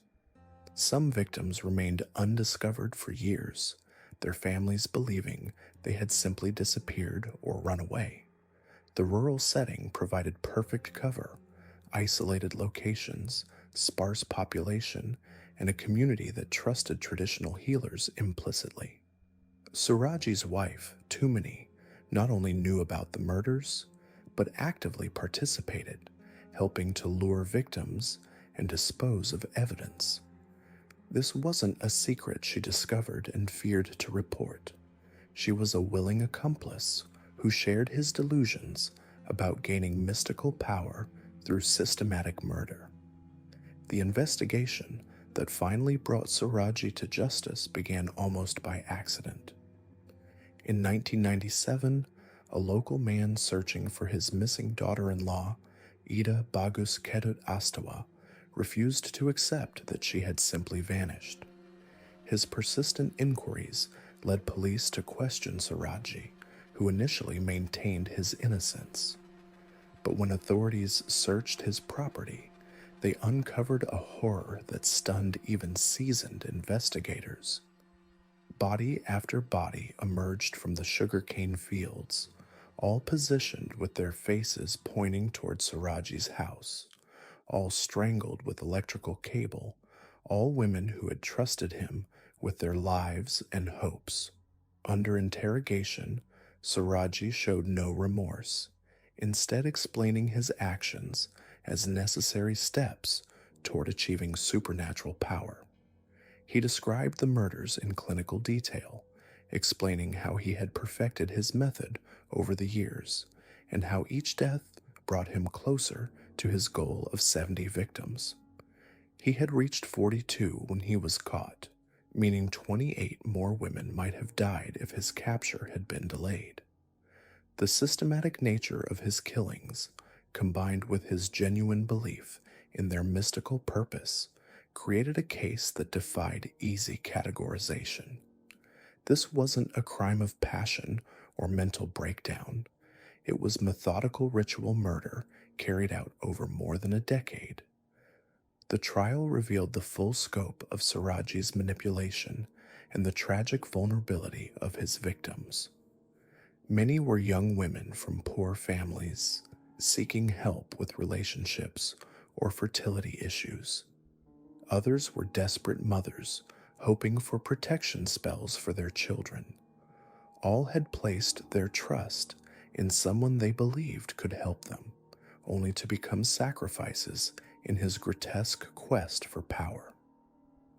Some victims remained undiscovered for years, their families believing they had simply disappeared or run away. The rural setting provided perfect cover, isolated locations, sparse population, and a community that trusted traditional healers implicitly. Suraji's wife, Tumini, not only knew about the murders, but actively participated, helping to lure victims and dispose of evidence. This wasn't a secret she discovered and feared to report. She was a willing accomplice who shared his delusions about gaining mystical power through systematic murder. The investigation that finally brought Suraji to justice began almost by accident. In 1997, a local man searching for his missing daughter-in-law, Ida Bagus Kedut Astawa, refused to accept that she had simply vanished. His persistent inquiries led police to question Suraji, who initially maintained his innocence. But when authorities searched his property, they uncovered a horror that stunned even seasoned investigators. Body after body emerged from the sugarcane fields, all positioned with their faces pointing toward Suraji's house, all strangled with electrical cable, all women who had trusted him with their lives and hopes. Under interrogation, Suraji showed no remorse, instead explaining his actions as necessary steps toward achieving supernatural power. He described the murders in clinical detail, explaining how he had perfected his method over the years and how each death brought him closer to his goal of 70 victims. He had reached 42 when he was caught, meaning 28 more women might have died if his capture had been delayed. The systematic nature of his killings, combined with his genuine belief in their mystical purpose, created a case that defied easy categorization. This wasn't a crime of passion or mental breakdown. It was methodical ritual murder carried out over more than a decade. The trial revealed the full scope of Siraji's manipulation and the tragic vulnerability of his victims. Many were young women from poor families seeking help with relationships or fertility issues. Others were desperate mothers hoping for protection spells for their children. All had placed their trust in someone they believed could help them, only to become sacrifices in his grotesque quest for power.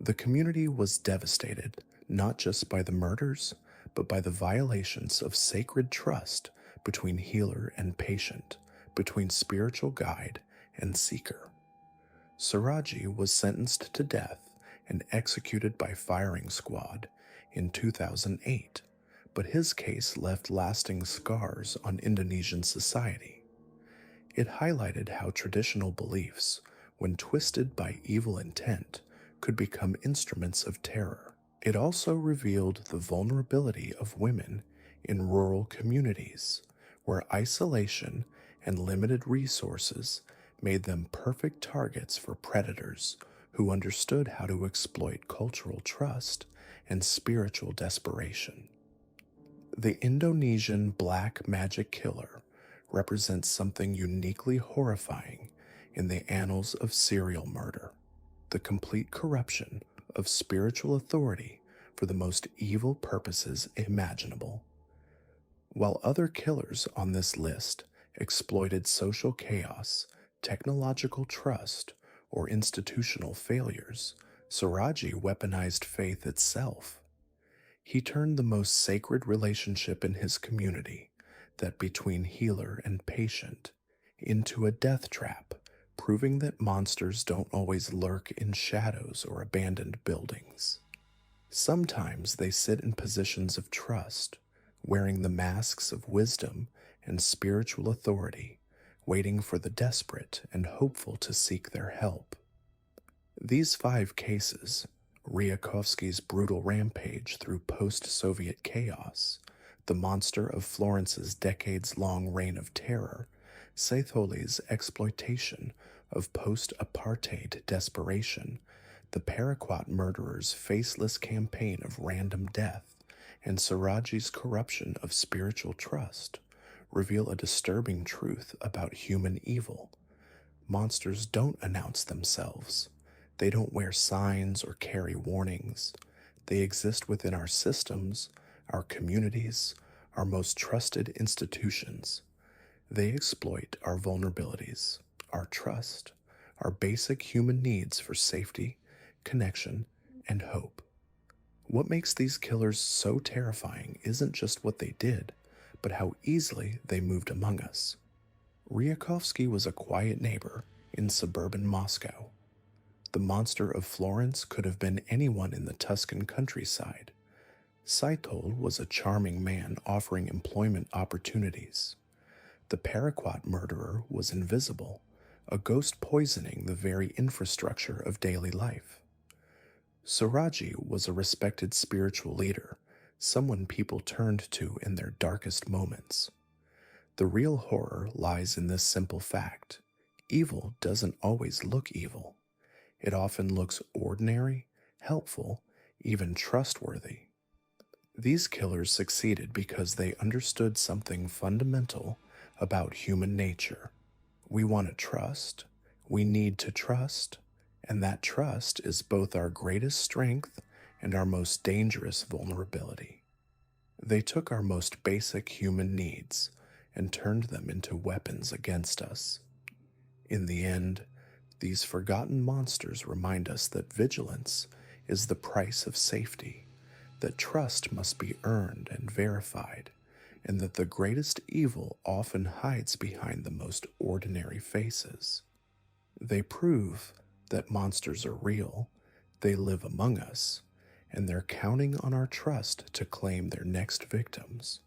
The community was devastated not just by the murders, but by the violations of sacred trust between healer and patient, between spiritual guide and seeker. Siraji was sentenced to death and executed by firing squad in 2008, but his case left lasting scars on Indonesian society. It highlighted how traditional beliefs, when twisted by evil intent, could become instruments of terror. It also revealed the vulnerability of women in rural communities, where isolation and limited resources made them perfect targets for predators who understood how to exploit cultural trust and spiritual desperation. The Indonesian black magic killer represents something uniquely horrifying in the annals of serial murder: the complete corruption of spiritual authority for the most evil purposes imaginable. While other killers on this list exploited social chaos, technological trust, or institutional failures, Siraji weaponized faith itself. He turned the most sacred relationship in his community, that between healer and patient, into a death trap, proving that monsters don't always lurk in shadows or abandoned buildings. Sometimes they sit in positions of trust, wearing the masks of wisdom and spiritual authority, waiting for the desperate and hopeful to seek their help. These 5 cases, Ryakovsky's brutal rampage through post-Soviet chaos, the Monster of Florence's decades-long reign of terror, Seitholi's exploitation of post-apartheid desperation, the Paraquat Murders' faceless campaign of random death, and Siraji's corruption of spiritual trust, reveal a disturbing truth about human evil. Monsters don't announce themselves. They don't wear signs or carry warnings. They exist within our systems, our communities, our most trusted institutions. They exploit our vulnerabilities, our trust, our basic human needs for safety, connection, and hope. What makes these killers so terrifying isn't just what they did, but how easily they moved among us. Ryakovsky was a quiet neighbor in suburban Moscow. The Monster of Florence could have been anyone in the Tuscan countryside. Seithol was a charming man offering employment opportunities. The Paraquat murderer was invisible, a ghost poisoning the very infrastructure of daily life. Siraji was a respected spiritual leader, someone people turned to in their darkest moments. The real horror lies in this simple fact: evil doesn't always look evil. It often looks ordinary, helpful, even trustworthy. These killers succeeded because they understood something fundamental about human nature. We want to trust, we need to trust, and that trust is both our greatest strength and our most dangerous vulnerability. They took our most basic human needs and turned them into weapons against us. In the end, these forgotten monsters remind us that vigilance is the price of safety, that trust must be earned and verified, and that the greatest evil often hides behind the most ordinary faces. They prove that monsters are real, they live among us, and they're counting on our trust to claim their next victims.